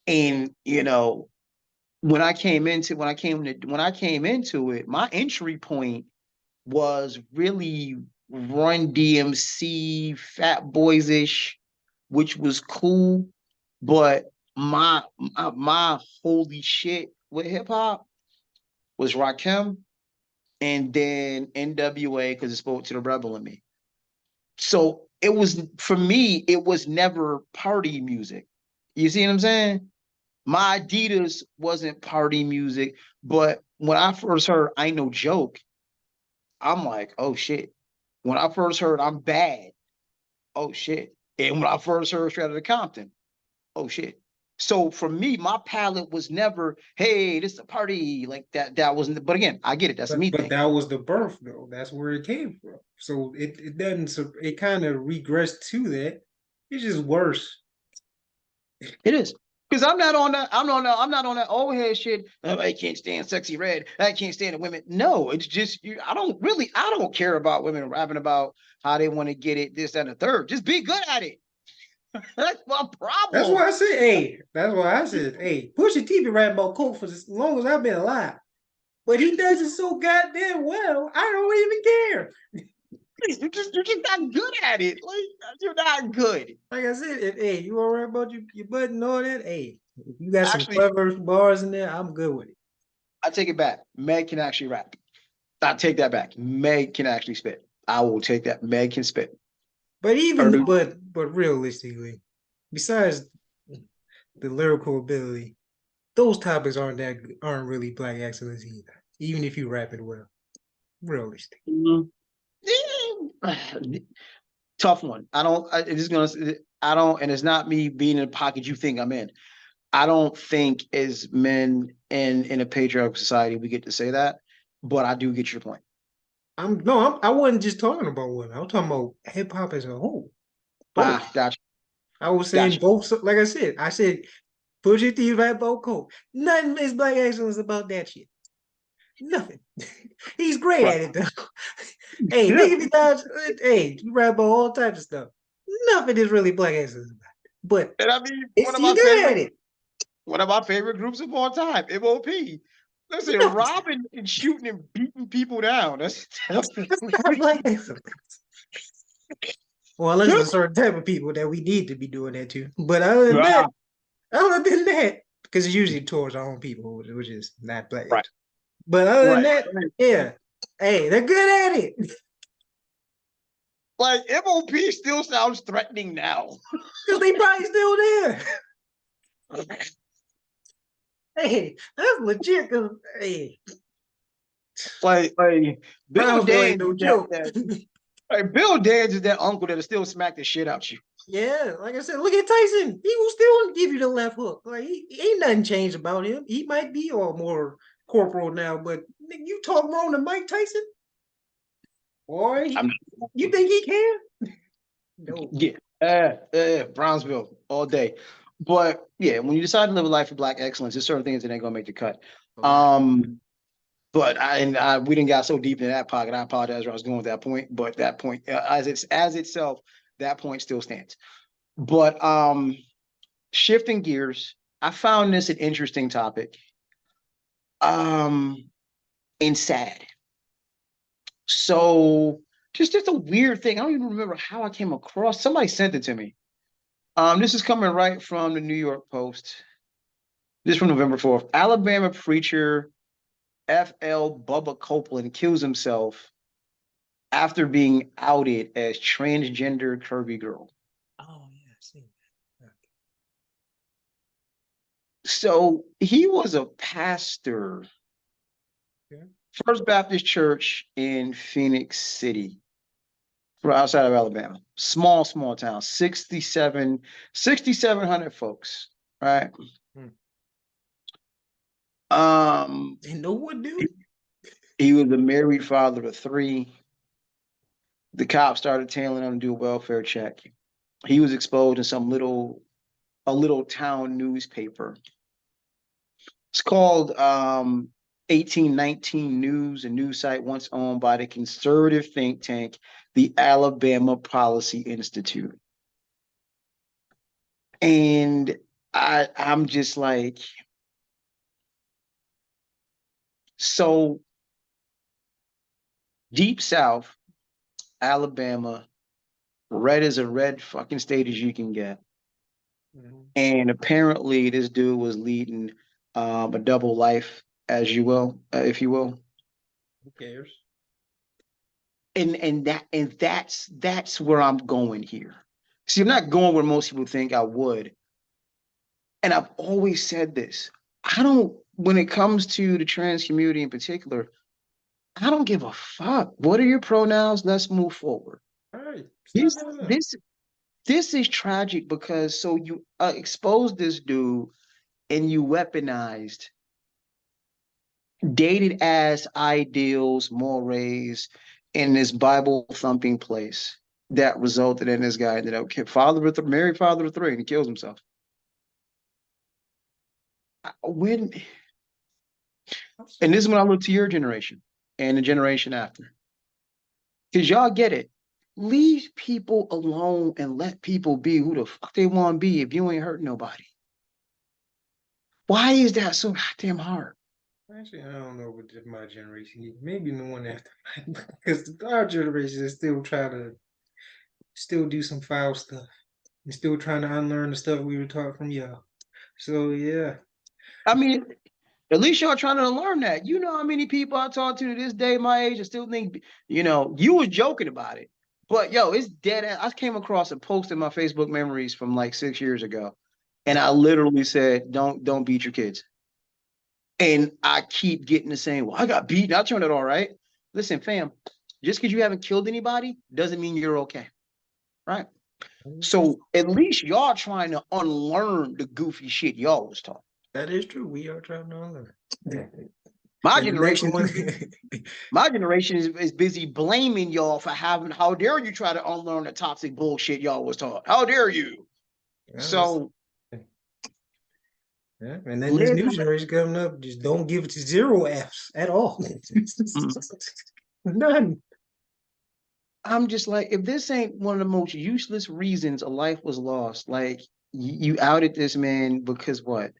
And when I came into it, my entry point was really Run DMC, Fat Boys ish, which was cool. But my holy shit with hip hop was Rakim and then NWA because it spoke to the rebel in me. So it was for me, it was never party music. You see what I'm saying? My Adidas wasn't party music, but when I first heard I Ain't No Joke, I'm like, oh shit. When I first heard I'm Bad, oh shit. And when I first heard Straight Outta Compton, oh shit. So for me, my palette was never, hey, this is a party like that. That wasn't. But again, I get it. That's a me But thing. that was the birth though. That's where it came from. So it doesn't it kind of regressed to that. It's just worse. It is. Because I'm not on that. I'm not on that old head shit. Oh, I can't stand sexy red. I can't stand the women. No, it's just you. I don't care about women rapping about how they want to get it, this, and the third. Just be good at it. That's my That's problem. why I said, hey, that's why I said, hey, Pusha T been rapping about coke for as long as I've been alive. But he does it so goddamn well, I don't even care. You're just not good at it. Like you're not good. Like I said, hey, you all right about your butt and all that? Hey, if you got some Actually, clever bars in there, I'm good with it. I take it back. Meg can actually rap. I take that back. Meg can actually spit. I will take that. Meg can spit. But even Urban. but realistically, besides the lyrical ability, those topics aren't really black excellence either. Even if you rap it well, realistic. Tough one. I don't. It's gonna. I don't. And it's not me being in the pocket you think I'm in. I don't think as men in a patriarchal society we get to say that, but I do get your point. I wasn't just talking about women. I'm talking about hip hop as a whole. Both. Gotcha. I was saying Gotcha. both. Like I said Pusha T rap about coke. Nothing is black excellence about that shit. Nothing. He's great Right. at it though. Hey, Yeah. Nicki Minaj, hey, you rap about all types of stuff. Nothing is really black excellence about it. But And I mean, he's good at it. one of my favorite groups of all time, MOP. Listen, Nothing. robbing and shooting and beating people down. That's That's definitely not black excellence. Well, unless there's a certain type of people that we need to be doing that to. But Ah, other than that, because it's usually towards our own people, which is not black. right, But other than right. that, yeah. Hey, they're good at it. Like MOP still sounds threatening now. Because they probably still there. Hey, that's legit. Cause hey, Like Bill Brownsville ain't Dance no is that, joke. like Bill Dance is that uncle that'll still smack the shit out you. Yeah, like I said, look at Tyson. He will still give you the left hook. Like ain't nothing changed about him. He might be all more corporal now, but nigga, you talk wrong to Mike Tyson, boy. I'm You think he can? No. yeah, Brownsville all day. But yeah, when you decide to live a life of black excellence, there's certain things that ain't gonna make the cut. But we didn't got so deep in that pocket. I apologize where I was going with that point, but that point, as itself, that point still stands. But shifting gears, I found this an interesting topic. And sad. So just a weird thing. I don't even remember how I came across. Somebody sent it to me. This is coming right from the New York Post. This is from November 4th. Alabama preacher F.L. Bubba Copeland kills himself after being outed as transgender curvy girl. Oh yeah, I see that. So he was a pastor, Okay. First Baptist Church in Phoenix City, outside of Alabama. Small town, 6,700 folks, right? Hmm. Um, And know what, dude? he was a married father of three. The cops started tailing him to do a welfare check. He was exposed in a little town newspaper. It's called 1819 News, a news site once owned by the conservative think tank, the Alabama Policy Institute. And I'm just like, so deep South, Alabama, red as a red fucking state as you can get. Mm-hmm. And apparently this dude was leading a double life, as you will, if you will. Who cares? And that's where I'm going here. See, I'm not going where most people think I would. And I've always said this. I don't, when it comes to the trans community in particular, I don't give a fuck. What are your pronouns? Let's move forward. All right. This Stop that. this this is tragic because so you exposed this dude and you weaponized dated ass ideals, mores in this Bible thumping place that resulted in this guy that married father of three, and he kills himself. When and this is when I look to your generation and the generation after, because y'all get it. Leave people alone and let people be who the fuck they want to be if you ain't hurting nobody. Why is that so goddamn hard? Actually, I don't know what my generation, maybe the one after mine, because our generation is still trying to still do some foul stuff and still trying to unlearn the stuff we were taught from y'all. So yeah. I mean, at least y'all trying to learn that. You know how many people I talk to this day, my age, and still think, you was joking about it. But yo, it's dead. I came across a post in my Facebook memories from like 6 years ago. And I literally said, don't beat your kids. And I keep getting the same, well, I got beaten. I turned it all right. Listen, fam, just because you haven't killed anybody doesn't mean you're okay. Right? So at least y'all trying to unlearn the goofy shit y'all was taught. That is true. We are trying to unlearn. My And the next generation, one, my generation is busy blaming y'all for how dare you try to unlearn the toxic bullshit y'all was taught. How dare you? So Yeah. And then this Live new generation coming up, just don't give it to zero Fs at all. None. I'm just like, if this ain't one of the most useless reasons a life was lost, like you outed this man because what?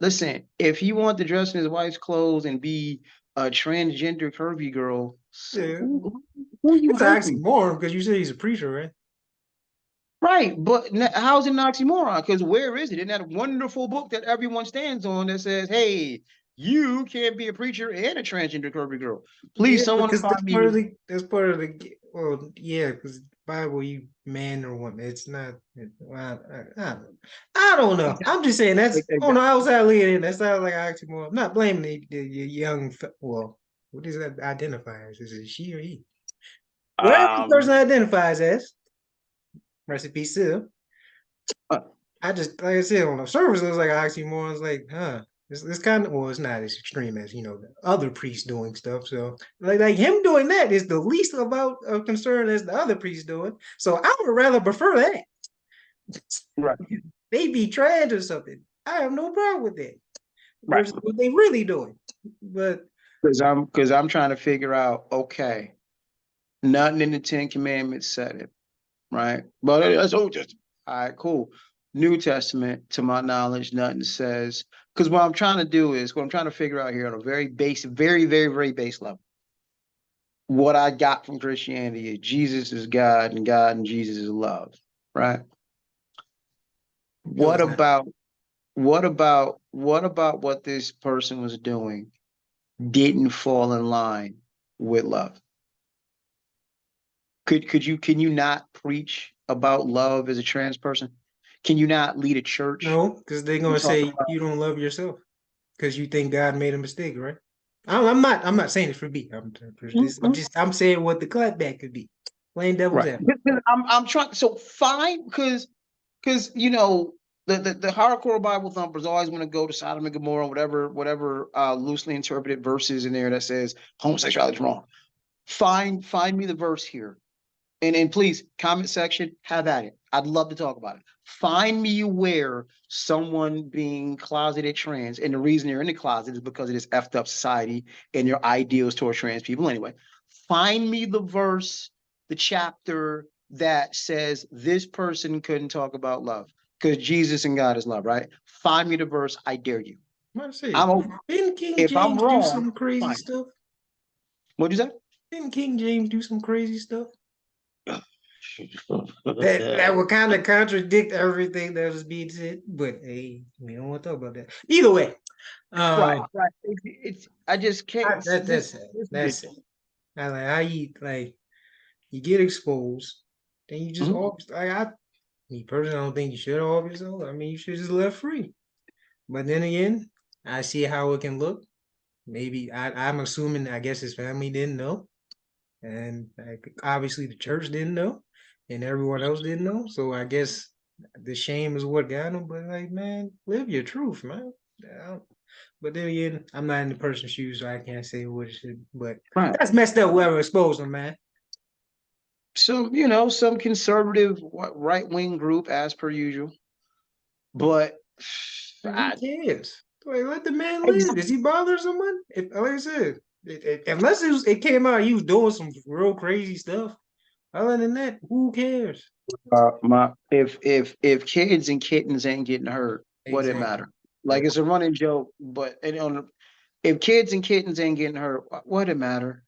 Listen, if he wanted to dress in his wife's clothes and be a transgender curvy girl, so Yeah. who are you It's an hurting? oxymoron because you say he's a preacher, right? Right, but how's it an oxymoron? Because where is it? In that wonderful book that everyone stands on that says, "Hey, you can't be a preacher and a transgender curvy girl." Please, Yeah, someone because find me. that's part of the well, yeah, because Bible, you man or woman, it's not. Well, I don't know. I'm just saying that's on the outside looking in. That sounds like oxymoron. I'm not blaming the young. Well, what does that identify as? Is it she or he? Whatever the person Um, identifies as. Recipe still. uh, I just like I said on the surface, it looks like an oxymoron. It's like, huh? It's kind of well, it's not as extreme as the other priests doing stuff. So like him doing that is the least about of concern as the other priests doing. So I would rather prefer that. right, They be trans or something. I have no problem with that right. versus what they really doing. But Because I'm trying to figure out. Okay, nothing in the Ten Commandments said it, right? But that's Old Testament. All right, cool. New Testament, to my knowledge, nothing says. Because what I'm trying to do is what I'm trying to figure out here on a very basic, very, very, very base level. What I got from Christianity is Jesus is God and Jesus is love, right? no, What it's not. about what this person was doing didn't fall in line with love? Can you not preach about love as a trans person? Can you not lead a church No, because they're and gonna talk say about you don't love yourself because you think God made a mistake, right? I'm not saying it's for me. I'm saying what the clapback could be. Plain devil's right? advocate. I'm trying so fine because the hardcore Bible thumpers always want to go to Sodom and Gomorrah, whatever loosely interpreted verses in there that says homosexuality is wrong. Find me the verse here. And please, comment section, have at it. I'd love to talk about it. Find me where someone being closeted trans, and the reason they're in the closet is because of this effed up society and their ideals towards trans people. Anyway, find me the verse, the chapter that says this person couldn't talk about love because Jesus and God is love, right? Find me the verse. I dare you. I say, I'm open. didn't King If I'm James do wrong, some crazy fine. stuff? What'd you say? Didn't King James do some crazy stuff? That would kind of contradict everything that was being said, but hey, we don't want to talk about that. Either way, Right, um, right. It's I just can't. that's it. This is That's it. it. I like how you like you get exposed, then you just Mhm. off. Like me personally, I don't think you should off yourself. I mean, you should just left free. But then again, I see how it can look. Maybe I'm assuming. I guess his family didn't know, and like, obviously the church didn't know, and everyone else didn't know. So I guess the shame is what got him. But like, man, live your truth, man. But then again, I'm not in the person's shoes, so I can't say what it should. But Right. that's messed up. Whoever exposed him, man. Some conservative right wing group as per usual, but Like, who I, cares? Like, let the man live. Does he bother someone? If, like I said, unless it came out he was doing some real crazy stuff. Other than that, who cares? my if kids and kittens ain't getting hurt, what it Exactly. matter? Like it's a running joke, but if kids and kittens ain't getting hurt, what it matter?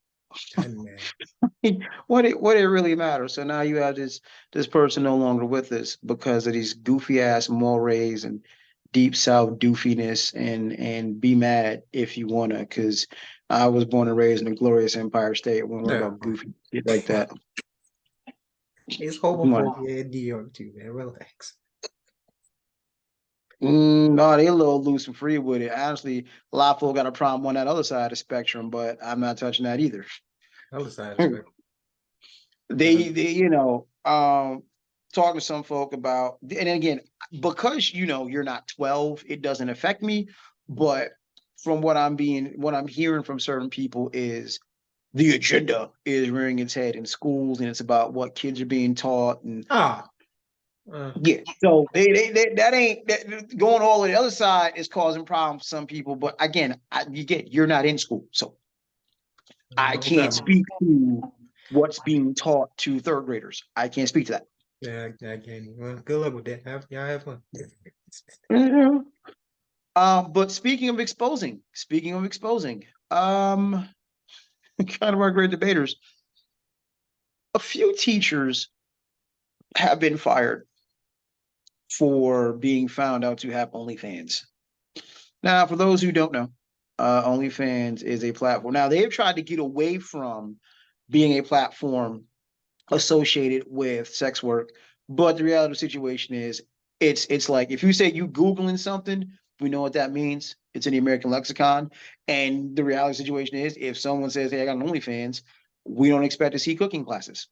Doesn't matter. What it really matters? So now you have this person no longer with us because of these goofy ass mores and deep south doofiness and be mad if you wanna because I was born and raised in a glorious Empire State. Won't worry No, about goofy shit like that. it's Come on. homophobia and Dior too, man. Relax. No, they a little loose and free with it. Honestly, a lot of folk got a problem on that other side of the spectrum, but I'm not touching that either. Other side of spectrum. Talking to some folk about, and again, because you're not 12, it doesn't affect me. But from what I'm hearing from certain people is the agenda is rearing its head in schools, and it's about what kids are being taught, and Ah, Yeah, so they that ain't that, going all on the other side is causing problems for some people. But again, you're not in school, so I can't Okay. speak to what's being taught to third graders. I can't speak to that. Yeah, I can't. Well, good luck with that. Y'all have fun. Mhm. But speaking of exposing, kind of our great debaters, a few teachers have been fired for being found out to have OnlyFans. Now, for those who don't know, OnlyFans is a platform. Now, they've tried to get away from being a platform associated with sex work, but the reality of the situation is it's like if you say you Googling something, we know what that means. It's in the American lexicon. And the reality of the situation is if someone says, hey, I got an OnlyFans, we don't expect to see cooking classes.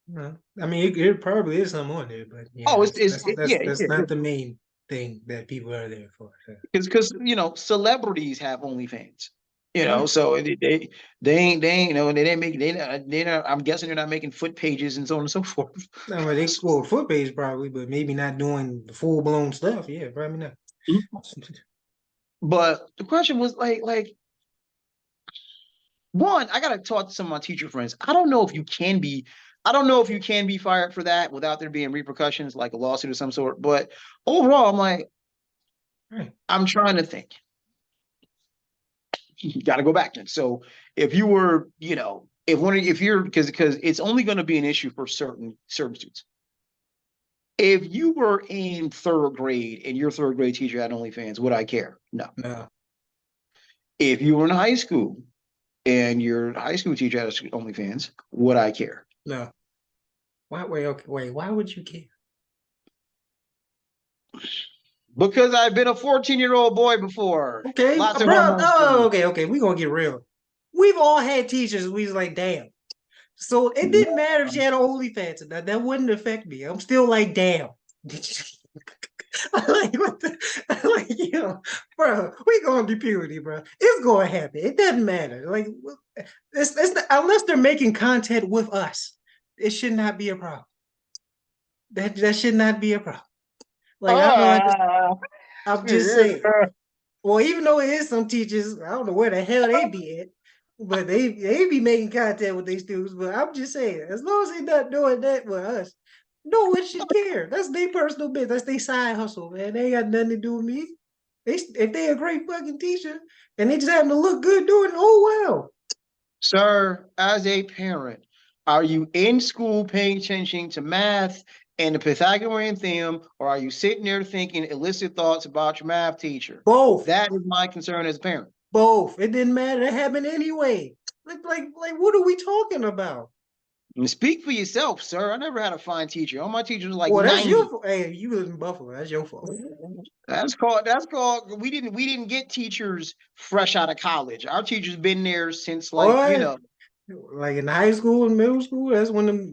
No, I mean, it probably is some on there, but yeah, Oh, yeah, that's not the main thing that people are there for. So. because celebrities have OnlyFans. Right. So they ain't they didn't make they not I'm guessing they're not making foot pages and so on and so forth. No, but they explore foot page probably, but maybe not doing the full blown stuff. Yeah, probably not. But the question was like one, I gotta talk to some of my teacher friends. I don't know if you can be fired for that without there being repercussions like a lawsuit of some sort. But overall, I'm like, Right. I'm trying to think. You got to go back then. So if you were, if you're because it's only going to be an issue for certain students. If you were in third grade and your third grade teacher had OnlyFans, would I care? No. No, If you were in high school and your high school teacher had OnlyFans, would I care? no. Why? Wait. Okay. Wait. Why would you care? Because I've been a 14-year-old boy before. Okay, Lots of bro. hormones Oh, flowing. okay. Okay. We're gonna get real. We've all had teachers. We was like, damn. So it didn't matter if she had OnlyFans or not. That wouldn't affect me. I'm still like, damn. Like what the like bro, we gonna do puberty, bro. It's gonna happen. It doesn't matter. Like unless they're making content with us, it should not be a problem. That should not be a problem. Like I don't understand. Ah, I'm just saying. Well, even though it is some teachers, I don't know where the hell they be at, but they be making contact with their students. But I'm just saying, as long as they not doing that with us, no one should care. That's their personal business. That's their side hustle, man. They ain't got nothing to do with me. If they a great fucking teacher and they just happen to look good doing it, oh well. sir, as a parent, are you in school paying attention to math and the Pythagorean theorem, or are you sitting there thinking illicit thoughts about your math teacher? Both, That is my concern as a parent. both. It didn't matter. That happened anyway. Like, what are we talking about? And speak for yourself, sir. I never had a fine teacher. All my teachers were like Well, that's your 90. fault. Hey, you live in Buffalo. That's your fault. That's called we didn't get teachers fresh out of college. Our teachers been there since Boy, like in high school and middle school, that's when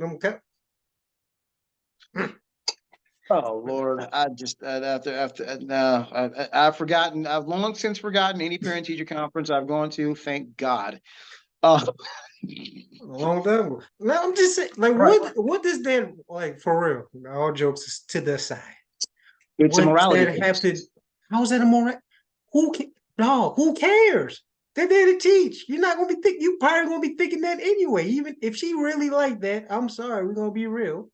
oh Lord, I just after no, I've forgotten. I've long since forgotten any parent teacher conference I've gone to. Thank God. Uh, a long time ago. Now I'm just saying, like, right. what does that like for real? All jokes to the side. It's a What does morality that thing. have to? How is that a moral? Who can? No, who cares? They're there to teach. You're not gonna be think. You probably gonna be thinking that anyway. Even if she really like that, I'm sorry. We're gonna be real.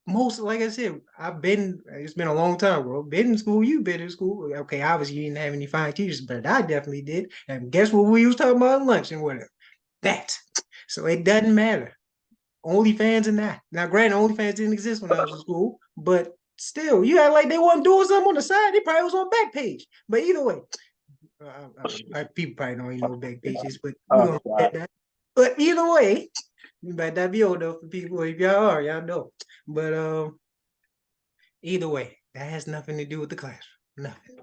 Most, like I said, it's been a long time, bro. Been in school, you've been in school. Okay, obviously you didn't have any fine teachers, but I definitely did. And guess what we was talking about at lunch and whatever? That. So it doesn't matter. OnlyFans or not. Now, granted, OnlyFans didn't exist when I was in school, but still, you act like they wasn't doing something on the side. They probably was on back page. But either way, people probably don't even know what back page is, but we're Oh gonna God. get that. But either way, you might not be old enough for people. If y'all are, y'all know. But either way, that has nothing to do with the classroom. Nothing.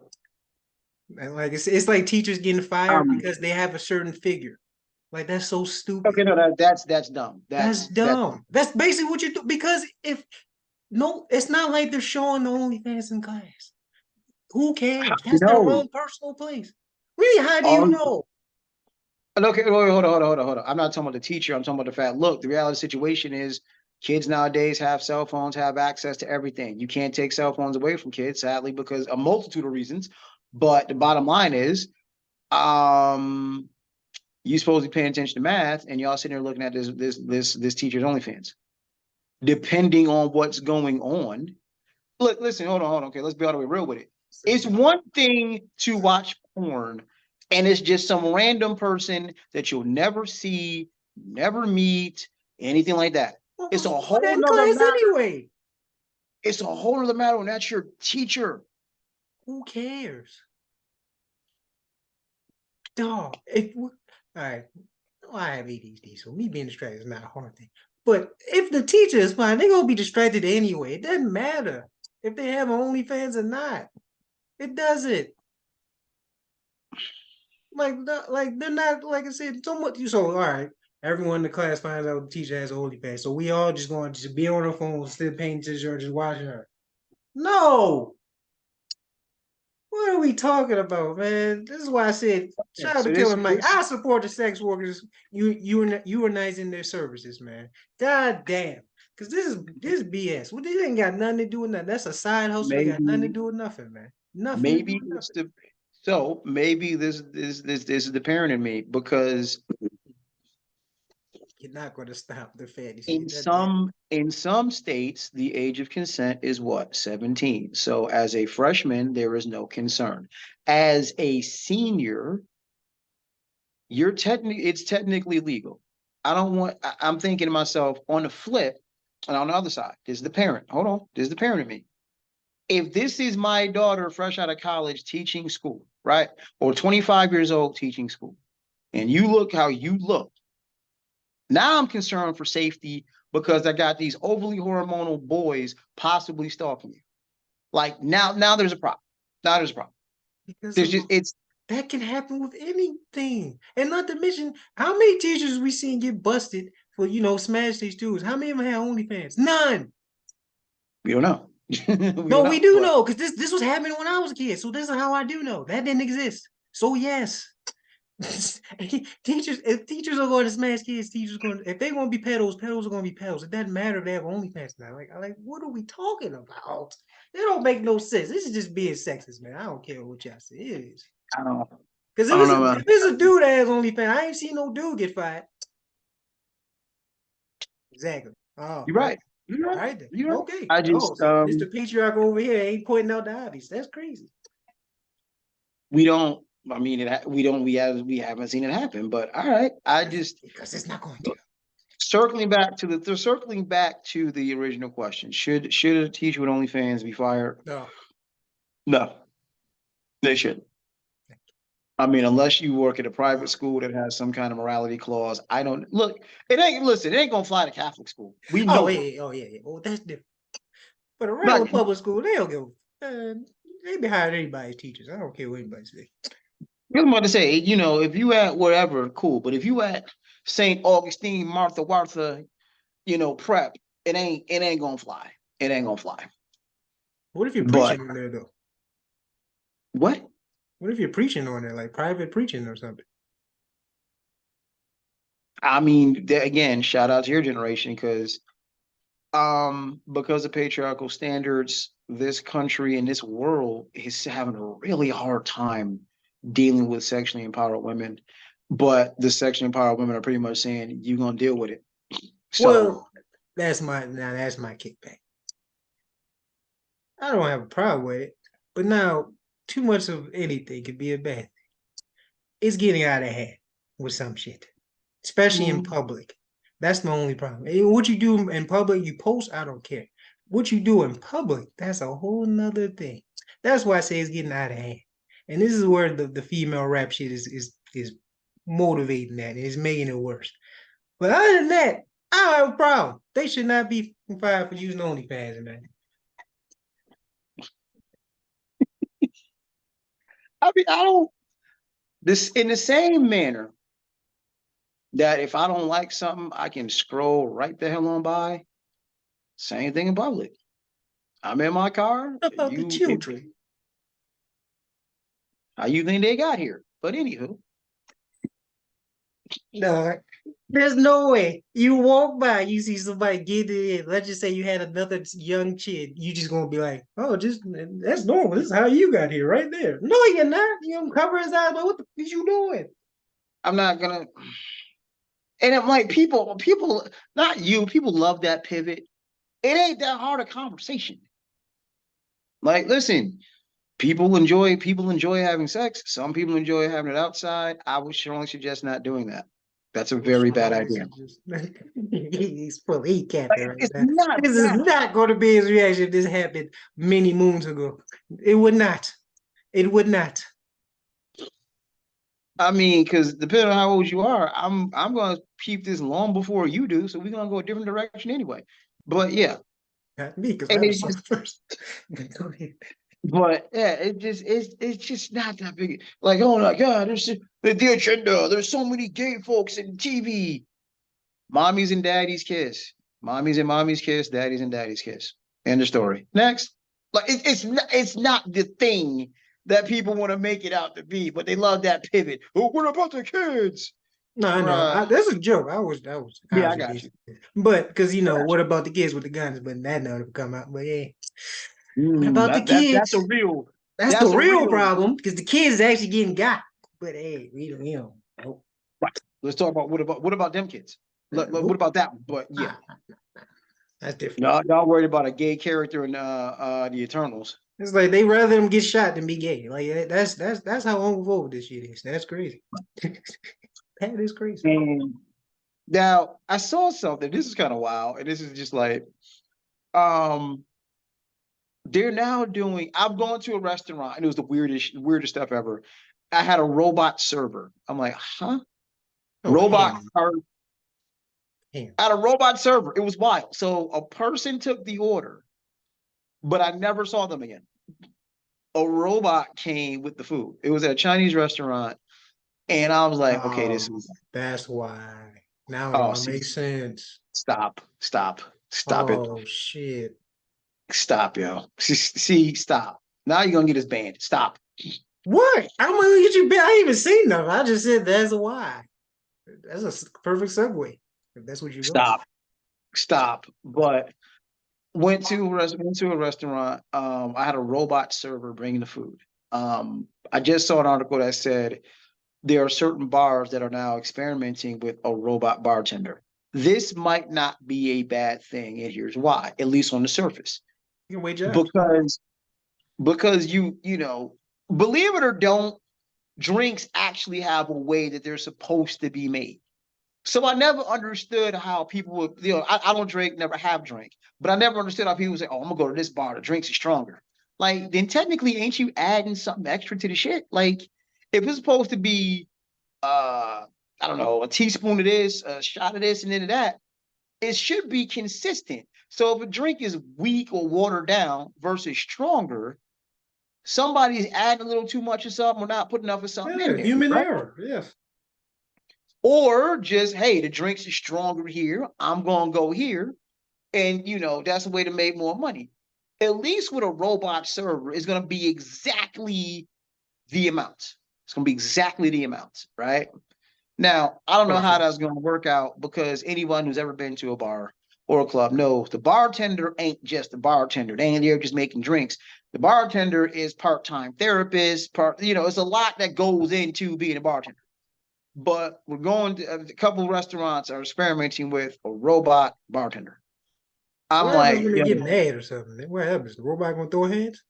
And like it's like teachers getting fired Um. because they have a certain figure. Like that's so stupid. Okay. No. That's dumb. That's That's dumb. That's basically what you do. Because if no, it's not like they're showing the OnlyFans in class. Who cares? you That's their know. own personal place. Really, how do you All know? okay. Hold on. I'm not talking about the teacher. I'm talking about the fact. Look, the reality of the situation is Kids nowadays have cell phones, have access to everything. You can't take cell phones away from kids, sadly, because a multitude of reasons. But the bottom line is, you supposed to be paying attention to math, and y'all sitting there looking at this teacher's OnlyFans. Depending on what's going on. Look, listen, hold on. Okay, let's be all the way real with it. It's one thing to watch porn, and it's just some random person that you'll never see, never meet, anything like that. It's a whole nother matter. Anyway. It's a whole other matter when that's your teacher. Who cares? Dog. All right. I have ADHD, so me being distracted is not a hard thing. But if the teacher is fine, they're gonna be distracted anyway. It doesn't matter if they have OnlyFans or not. It doesn't. Like they're not, like I said, so much. So all right, everyone in the class finds out the teacher has OnlyFans, so we all just going to just be on our phone, still paying attention, or just watching her. No. What are we talking about, man? This is why I said, shout out to Killer Mike. I support the sex workers unionizing their services, man. God damn. Because this BS. Well, this ain't got nothing to do with nothing. That's a side hustle. They got nothing to do with nothing, man. Nothing. Maybe it's maybe this is the parent in me, because you're not going to stop the fantasy. In some states, the age of consent is what? 17. So as a freshman, there is no concern. As a senior, it's technically legal. I'm thinking to myself, on the flip, and on the other side, this is the parent. Hold on, this is the parent in me. If this is my daughter fresh out of college teaching school, right? Or 25 years old teaching school, and you look how you look, now I'm concerned for safety, because I got these overly hormonal boys possibly stalking you. Like now there's a problem. Now there's a problem. Because it's that can happen with anything. And not to mention, how many teachers we seen get busted for, smash these students? How many of them have OnlyFans? None. We don't know. We do know, because this was happening when I was a kid. So this is how I do know. That didn't exist. So yes. If teachers are going to smash kids, if they're going to be pedos are going to be pedos. It doesn't matter if they have OnlyFans now. Like, what are we talking about? They don't make no sense. This is just being sexist, man. I don't care what y'all say. It is. I don't know. Because if it's a dude that has OnlyFans, I ain't seen no dude get fired. Exactly. Oh, you're right. All right then. You're okay. I just Mr. Patriarch over here ain't pointing out the obvious. That's crazy. We don't. I mean, we haven't seen it happen. But all right, because it's not going to. Circling back to the original question: Should a teacher with OnlyFans be fired? No, they shouldn't. I mean, unless you work at a private school that has some kind of morality clause. I don't look. It ain't gonna fly to Catholic school. We know. Oh yeah. Well, that's different. But a regular public school, they don't give. They be hiring anybody's teachers. I don't care what anybody say. I'm about to say, if you at whatever, cool. But if you at St. Augustine, Martha, prep, it ain't gonna fly. It ain't gonna fly. What if you're preaching on there though? What? What if you're preaching on there, like private preaching or something? I mean, again, shout out to your generation, because of patriarchal standards, this country and this world is having a really hard time dealing with sexually empowered women. But the sexually empowered women are pretty much saying, you're gonna deal with it. So well, that's my kickback. I don't have a problem with it, but now too much of anything could be a bad thing. It's getting out of hand with some shit, especially in public. That's my only problem. And what you do in public, you post, I don't care. What you do in public, that's a whole nother thing. That's why I say it's getting out of hand. And this is where the female rap shit is motivating that. It's making it worse. But other than that, I don't have a problem. They should not be fired for using OnlyFans, man. I mean, I don't. This in the same manner that if I don't like something, I can scroll right the hell on by. Same thing in public. I'm in my car. What about the children? How you think they got here? But anywho. No, There's no way. You walk by, you see somebody get it in. Let's just say you had another young kid. You just gonna be like, oh, just that's normal. This is how you got here, right there. No, you're not. You gonna cover his eyes, but what the f is you doing? I'm not gonna. And I'm like, people, not you. People love that pivot. It ain't that hard a conversation. Like, listen, people enjoy having sex. Some people enjoy having it outside. I would strongly suggest not doing that. That's a very bad idea. He's full. He capping Like, right it's now. not This is that. not going to be his reaction if this happened many moons ago. It would not. It would not. I mean, because depending on how old you are, I'm gonna keep this long before you do, so we're gonna go a different direction anyway. But yeah, Not me, because and I it was just, first. Go ahead. but yeah, it's just not that big. Like, oh my God, there's the agenda. There's so many gay folks in TV. Mommies and daddies kiss. Mommies and mommies kiss. Daddies and daddies kiss. End of story. Next. Like it's not the thing that people want to make it out to be, but they love that pivot. Oh, what about the kids? No, I know. Bruh. That's a joke. I Yeah, was I got you. just, but because I got what about the kids with the guns? But that never come out. But yeah, you. what about the That's a kids? real That's the that's a real real problem because the kids is actually getting got. But hey, we don't. Nope. right. Let's talk about what about them kids? What Nope. about that one? But yeah. Ah, that's different. Y'all worried about a gay character in the Eternals. It's like they rather them get shot than be gay. Like that's how homophobic this shit is. That's crazy. That is crazy. And now I saw something. This is kind of wild, and this is just like um they're now doing. I've gone to a restaurant and it was the weirdest stuff ever. I had a robot server. I'm like, huh? Oh, Robot hell, or hell. at a robot server. It was wild. So a person took the order, but I never saw them again. A robot came with the food. It was at a Chinese restaurant, and I was like, okay, this Oh, is that's why. Now it oh, all see, makes sense. stop it, Oh shit. stop, yo, stop. Now you're gonna get us banned. Stop, What? I'm gonna get you back. I ain't even seen them. I just said that's why. That's a perfect segue. If that's what you're going. stop. But went to a restaurant. I had a robot server bringing the food. I just saw an article that said there are certain bars that are now experimenting with a robot bartender. This might not be a bad thing, and here's why, at least on the surface. You can wait jobs. Because you know, believe it or don't, drinks actually have a way that they're supposed to be made. So I never understood how people would, I don't drink, never have drank, but I never understood how people would say, oh, I'm gonna go to this bar, the drinks are stronger. Like, then technically, ain't you adding something extra to the shit? Like, if it's supposed to be I don't know, a teaspoon of this, a shot of this, and then of that, it should be consistent. So if a drink is weak or watered down versus stronger, somebody's adding a little too much of something or not putting enough of something in Yeah, there, human right? error. Yes. Or just, hey, the drinks is stronger here. I'm gonna go here. And that's a way to make more money. At least with a robot server, it's gonna be exactly the amount. It's gonna be exactly the amount, right? Now, I don't know how Perfect. that's gonna work out because anyone who's ever been to a bar or a club knows the bartender ain't just a bartender. They ain't there just making drinks. The bartender is part-time therapist, it's a lot that goes into being a bartender. But we're going to a couple of restaurants are experimenting with a robot bartender. I'm What happens like, when they yo, get mad or something? What happens? The robot gonna throw hands?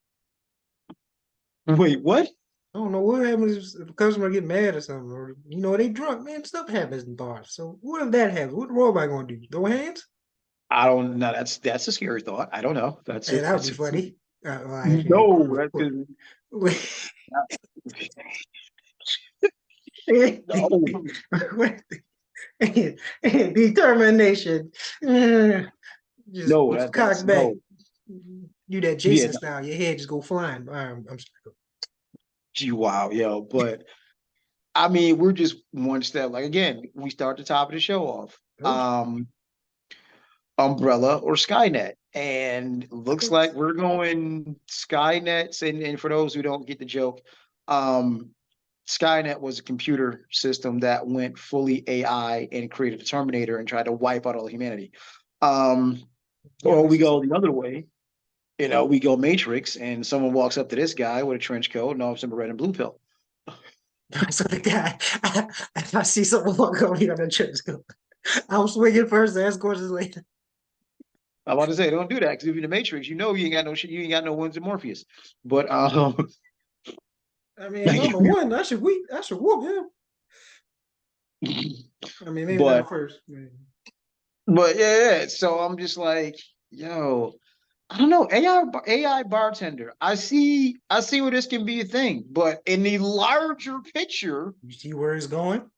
wait, what? I don't know what happens if a customer get mad or something, or they drunk, man. Stuff happens in bars. So what if that happens? What the robot gonna do? Throw hands? I don't know. That's a scary thought. I don't know. That's Man, it. that would That's be a, funny. Well, actually, no. That's no. determination. Just No. That's cock back. no. Do that Yeah. Jason style. Your head just go flying. I'm sorry. Gee, wow, yo. But I mean, we're just one step. Like, again, we start the top of the show off. Told Umbrella or Skynet. And looks you. like we're going Skynets. And for those who don't get the joke, um, Skynet was a computer system that went fully AI and created a Terminator and tried to wipe out all humanity. Yeah, Or that's we just go the other way, we go Matrix and someone walks up to this guy with a trench coat and all of a sudden a red and blue pill. so the guy. If I see someone walk over here on the church, I'm swinging first, ask questions later. I'm about to say, don't do that because if you're in the Matrix, you ain't got no shit, you ain't got no ones in Morpheus. But I mean, if I'm a one, I should whoop him. I mean, maybe but not first. but yeah, so I'm just like, yo, I don't know, AI bartender. I see where this can be a thing, but in the larger picture, You see where it's going?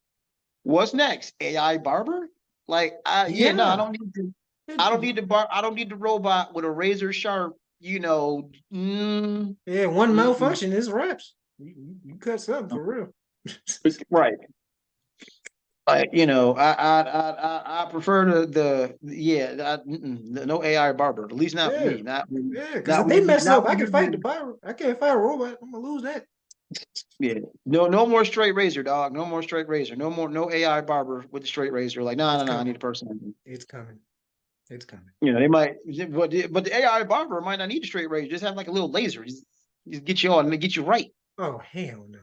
what's next? AI barber? Like, no, I Yeah. don't need to. I don't need the robot with a razor sharp. Yeah, one Mm-mm. malfunction is wraps. You cut something for real. Right. I prefer no AI barber, at least not for Yeah, me. Not yeah. Because not if when they you mess not up, I when can you fight the barber. I can't fight a robot. I'm gonna lose that. yeah. No more straight razor, dog. No more straight razor. No AI barber with the straight razor. Like, It's no, I need coming. a person. It's coming. It's coming. They might, but the AI barber might not need a straight razor. Just have like a little laser. Just get you on and get you right. Oh hell no.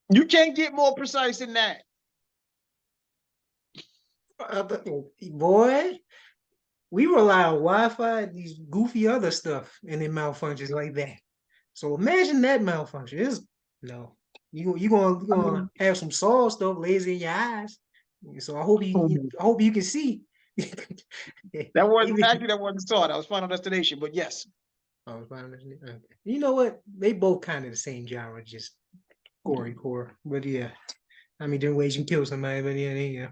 You can't get more precise than that. Boy, we rely on Wi-Fi and these goofy other stuff, and it malfunctions like that. So imagine that malfunction. No. You gonna have some saw stuff laser in your eyes. So I hope you can see. That wasn't Even actually that wasn't saw. That was Final Destination. But yes, oh, okay. You know what? They both kind of the same genre, just gory core. But yeah, I mean, different ways you can kill somebody. But yeah.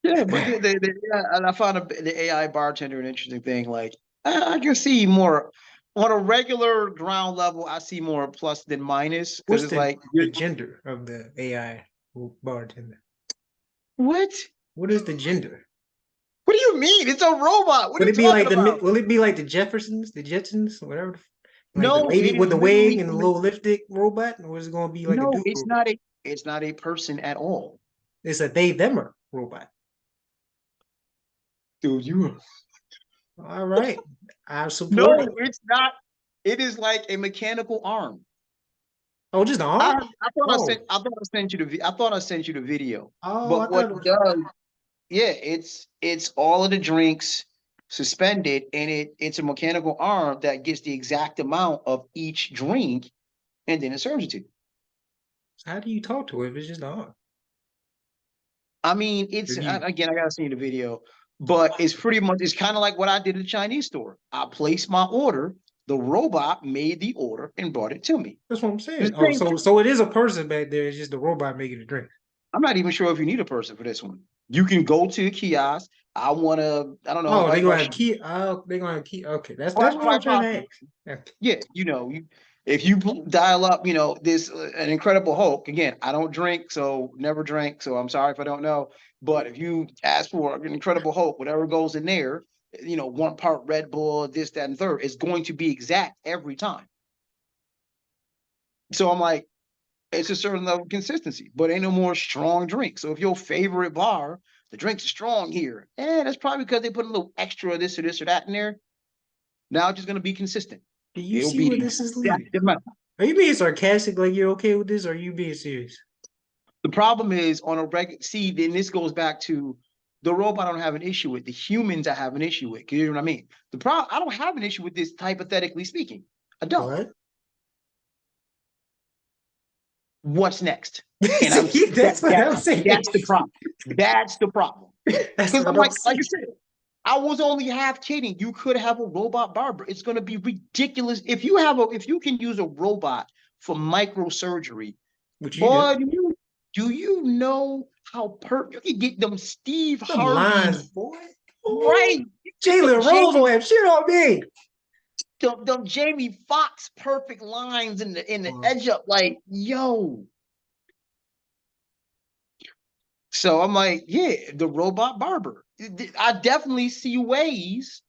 yeah. But and I found the AI bartender an interesting thing. Like, I can see more on a regular ground level. I see more plus than minus because What's it's like the gender of the AI bartender? what? What is the gender? What do you mean? It's a robot. What are Would you it be like talking about? will it be like the Jeffersons, the Jetsons, whatever? Like the No, lady it is with the wig literally and the little lipstick robot, or is it gonna be like a no. dude robot? It's not a person at all, It's a they themer robot. dude. You All right. I support no, it. it's not. It is like a mechanical arm. Oh, just the arm? Oh. I thought I sent you I thought I sent you the video. Oh, I But what thought it it was does, yeah, it's all of the drinks suspended, and it's a mechanical arm that gets the exact amount of each drink, and then it serves it to you. how do you talk to it if it's just the arm? I mean, again, I gotta send you the video, but it's kind of like what I did at the Chinese store. I placed my order, the robot made the order and brought it to me. That's what I'm It's saying. the Oh, same thing. so it is a person back there, it's just the robot making the drink. I'm not even sure if you need a person for this one. You can go to a kiosk. I don't know, Oh, white Russian. they're gonna have key. Okay, that's what I'm Quite trying to possibly. ask. Yeah. Yeah, if you dial up, this an Incredible Hulk. Again, I don't drink, so never drank. So I'm sorry if I don't know. But if you ask for an Incredible Hulk, whatever goes in there, one part Red Bull, this, that, and third, is going to be exact every time. So I'm like, it's a certain level of consistency, but ain't no more strong drink. So if your favorite bar, the drinks are strong here, that's probably because they put a little extra of this or that in there. Now it's just gonna be consistent. Do you It'll see be where the this is leading? exact amount. Are you being sarcastic, like you're okay with this, or are you being serious? The problem is on a regular. See, then this goes back to the robot. I don't have an issue with the humans. I have an issue with. You know what I mean? The problem. I don't have an issue with this, hypothetically speaking. I don't. What? What's next? And I'm See, that's what I'm saying. that's the problem. That's the problem. That's Because I'm what I'm like I saying. said, I was only half kidding. You could have a robot barber. It's going to be ridiculous if you can use a robot for microsurgery. What you do? Boy, do you know how you can get them Steve Them Harvey lines, boy. right? Ooh, You get them Jalen Rose will have shit on me. them Jamie Foxx perfect lines in the Oh, edge up, like yo. So I'm like, yeah, the robot barber. I definitely see ways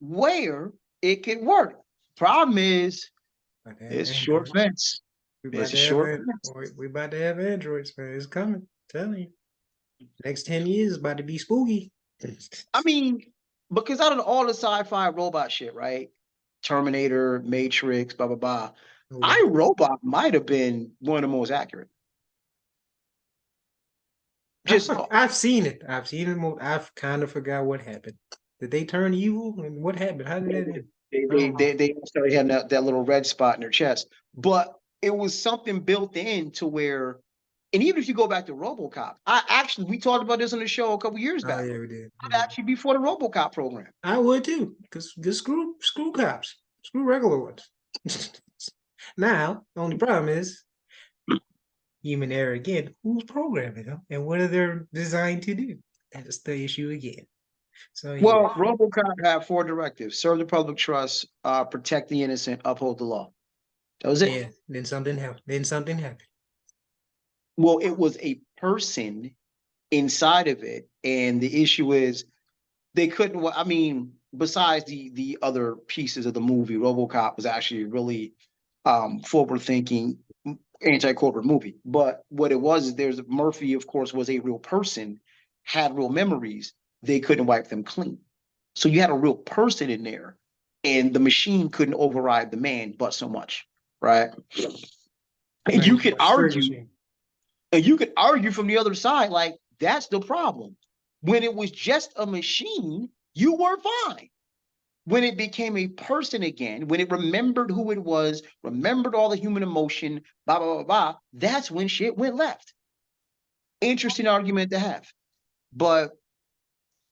where it could work. Problem is, okay, it's short fence. We about It's a to have short. we about to have androids, man. It's coming. I'm telling you. Next 10 years is about to be spooky. I mean, because out of all the sci-fi robot shit, right? Terminator, Matrix, blah blah blah. I Robot might have been one of the most accurate. Just I've seen it. I've seen it. I've kind of forgot what happened. Did they turn evil? And what happened? How did that end? they started having that little red spot in their chest, but it was something built in to where, and even if you go back to RoboCop, we talked about this on the show a couple years Oh back. yeah, we did. I'd actually be for the RoboCop program. I would too, because screw cops, screw regular ones. Now, the only problem is human error again. Who's programming them, and what are they designed to do? That's the issue again. So yeah, Well, RoboCop had 4 directives: serve the public trust, protect the innocent, uphold the law. That was it. yeah. Then something happened. Then something happened. Well, it was a person inside of it, and the issue is they couldn't. I mean, besides the other pieces of the movie, RoboCop was actually really forward thinking anti-corporate movie. But what it was is there's Murphy, of course, was a real person, had real memories. They couldn't wipe them clean. So you had a real person in there, and the machine couldn't override the man but so much, right? And you could argue, from the other side, like that's the problem. When it was just a machine, you were fine. When it became a person again, when it remembered who it was, remembered all the human emotion, blah, blah, blah, blah, that's when shit went left. Interesting argument to have. But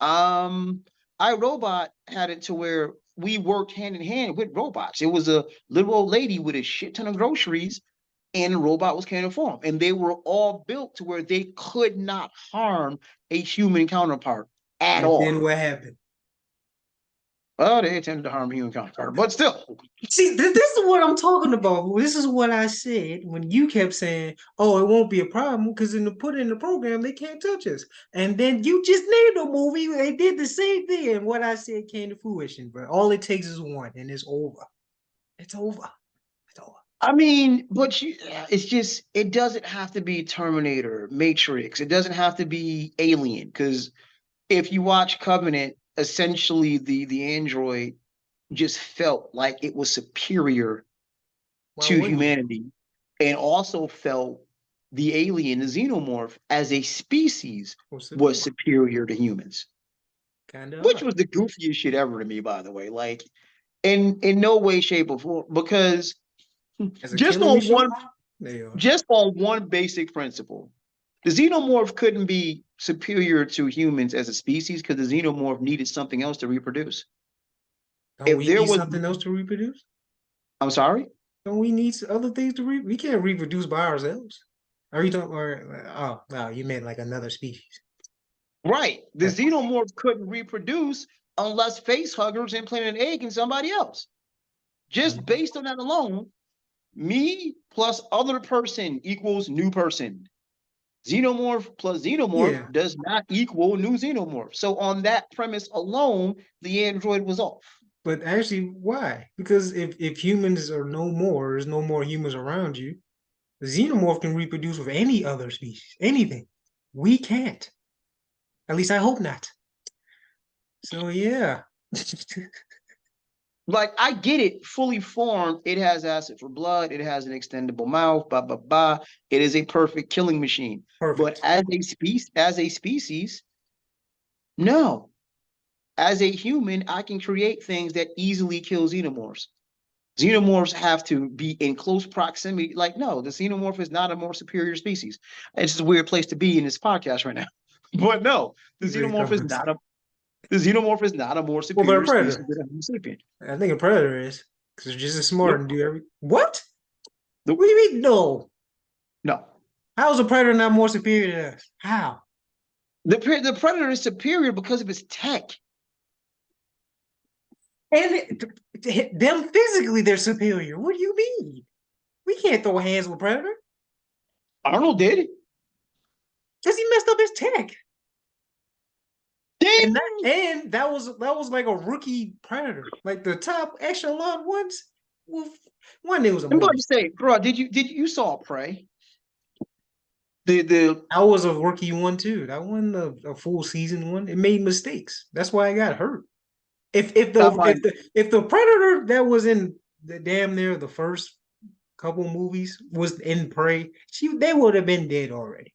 iRobot had it to where we worked hand in hand with robots. It was a little old lady with a shit ton of groceries, and the robot was caring for them. And they were all built to where they could not harm a human counterpart at all. Then what happened? Well, they intended to harm a human counterpart, but still. See, this is what I'm talking about. This is what I said when you kept saying, "Oh, it won't be a problem because put in the program they can't touch us." And then you just named a movie. They did the same thing, and what I said came to fruition. But all it takes is one, and it's over. It's over. It's over. I mean, but it's just, it doesn't have to be Terminator, Matrix. It doesn't have to be Alien, because if you watch Covenant, essentially the android just felt like it was superior to humanity, and also felt the alien, the xenomorph, as a species was superior to humans. Which was the goofiest shit ever to me, by the way. Like, in no way, shape, or form, because just on one basic principle, the xenomorph couldn't be superior to humans as a species because the xenomorph needed something else to reproduce. Don't we need something else to reproduce? I'm sorry? Don't we need other things to reproduce? We can't reproduce by ourselves. Are you talking? Oh, no, you meant like another species. Right. The xenomorph couldn't reproduce unless face huggers implanted an egg in somebody else. Just based on that alone, me plus other person equals new person. Xenomorph plus xenomorph does not equal new xenomorph. So on that premise alone, the android was off. But actually, why? Because if humans are no more, there's no more humans around you, the xenomorph can reproduce with any other species, anything. We can't. At least I hope not. So yeah. Like, I get it, fully formed, it has acid for blood, it has an extendable mouth, blah, blah, blah. It is a perfect killing machine. But as a species, no. As a human, I can create things that easily kill xenomorphs. Xenomorphs have to be in close proximity. Like, no, the xenomorph is not a more superior species. It's just a weird place to be in this podcast right now. But no, the xenomorph is not a more superior species than a Homo sapien. I think a predator is, because it's just as smart and do everything. What? What do you mean? No. No. How is a predator not more superior than us? How? The predator is superior because of its tech. And them physically, they're superior. What do you mean? We can't throw hands with Predator. Arnold did. Because he messed up his tech. Dang. And that was like a rookie Predator. Like the top echelon ones, Well, one, it was a I'm about movie. to say, bro, did you saw Prey? The That was a rookie one too. That wasn't a full season one. It made mistakes. That's why I got hurt. If oh the my, if the Predator that was in the damn near the first couple movies was in Prey, they would have been dead already.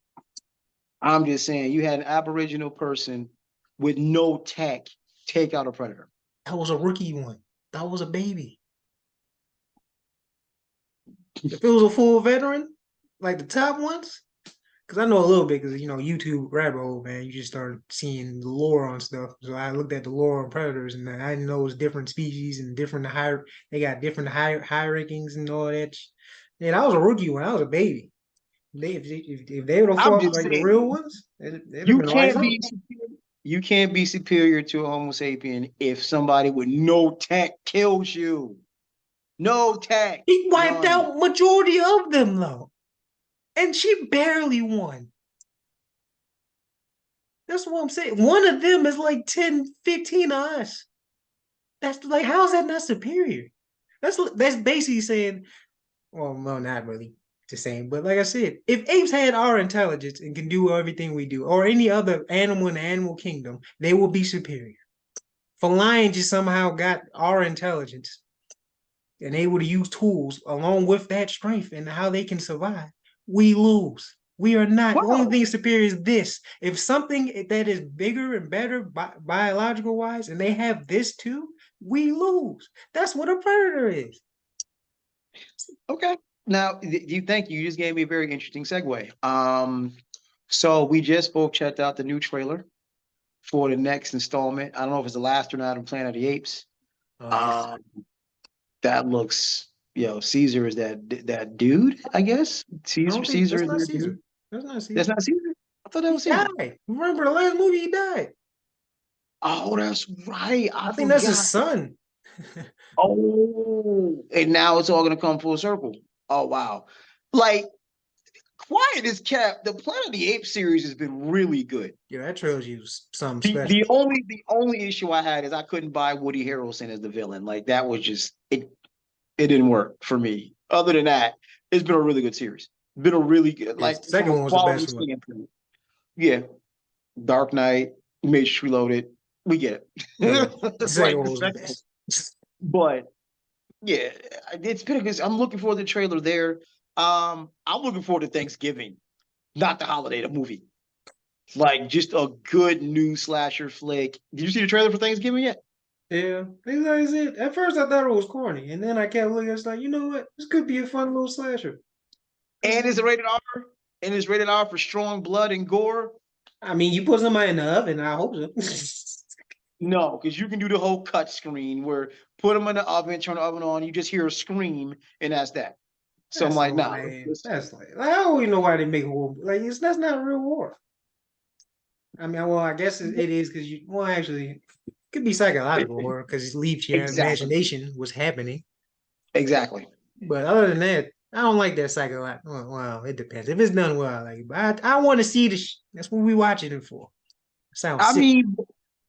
I'm just saying, you had an Aboriginal person with no tech take out a Predator. That was a rookie one. That was a baby. If it was a full veteran, like the top ones, because I know a little bit, because YouTube rabbit hole, man. You just start seeing the lore on stuff. So I looked at the lore on predators, and I know it's different species and different high. They got different high rankings and all that. Yeah, I was a rookie when I was a baby. If they would have I'm fought just like the saying, real ones, they'd have you been lights can't out. be you can't be superior to a Homo sapien if somebody with no tech kills you. No tech, He wiped none. out majority of them though, and she barely won. That's what I'm saying. One of them is like 10, 15 of us. That's like, how is that not superior? That's basically saying, well, no, not really the same. But like I said, if apes had our intelligence and can do everything we do, or any other animal in the animal kingdom, they will be superior. For lion just somehow got our intelligence and able to use tools along with that strength and how they can survive, we lose. We are not. The only Wow. thing superior is this. If something that is bigger and better biological wise, and they have this too, we lose. That's what a predator is. Okay. Now, you thank you. You just gave me a very interesting segue. So we just both checked out the new trailer for the next installment. I don't know if it's the last or not in Planet of the Apes. Oh yes. Um, that looks, Caesar is that dude, I guess. I Caesar, don't think Caesar that's is not that Caesar. dude. That's not That's Caesar. not Caesar. I thought that He was Caesar. died. Remember the last movie he died. Oh, that's right. I I think that's his forgot. son. Oh, and now it's all gonna come full circle. Oh wow. Like Quiet is kept. The Planet of the Apes series has been really good. Yeah, that trilogy was something The special. the only the only issue I had is I couldn't buy Woody Harrelson as the villain. Like that was just it didn't work for me. Other than that, it's been a really good series. Been a really good, Yes, like the from second a one was the quality best one. standpoint. Yeah, Dark Knight, Matrix Reloaded, we get Yeah, the it. second Like one the was the second one. best. But yeah, it's been a good. I'm looking forward to the trailer there. I'm looking forward to Thanksgiving, not the holiday, the movie. Like just a good new slasher flick. Did you see the trailer for Thanksgiving yet? Yeah, like I said, at first I thought it was corny, and then I kept looking. It's like, you know what? This could be a fun little slasher. And it's rated R, and it's rated R for strong blood and gore. I mean, you put somebody in the oven. I hope so. No, because you can do the whole cut screen where put them in the oven, turn the oven on, you just hear a scream, and that's that. So I'm That's like, so nah, lame. That's like I don't even know why they make war. Like that's not real war. I mean, well, I guess it is because actually, it could be psychological war because it leaves your exactly, imagination what's happening. exactly. But other than that, I don't like that psychological. Well, it depends. If it's done well, I like it. But I want to see the. That's what we watching it for. It sounds I sick, mean,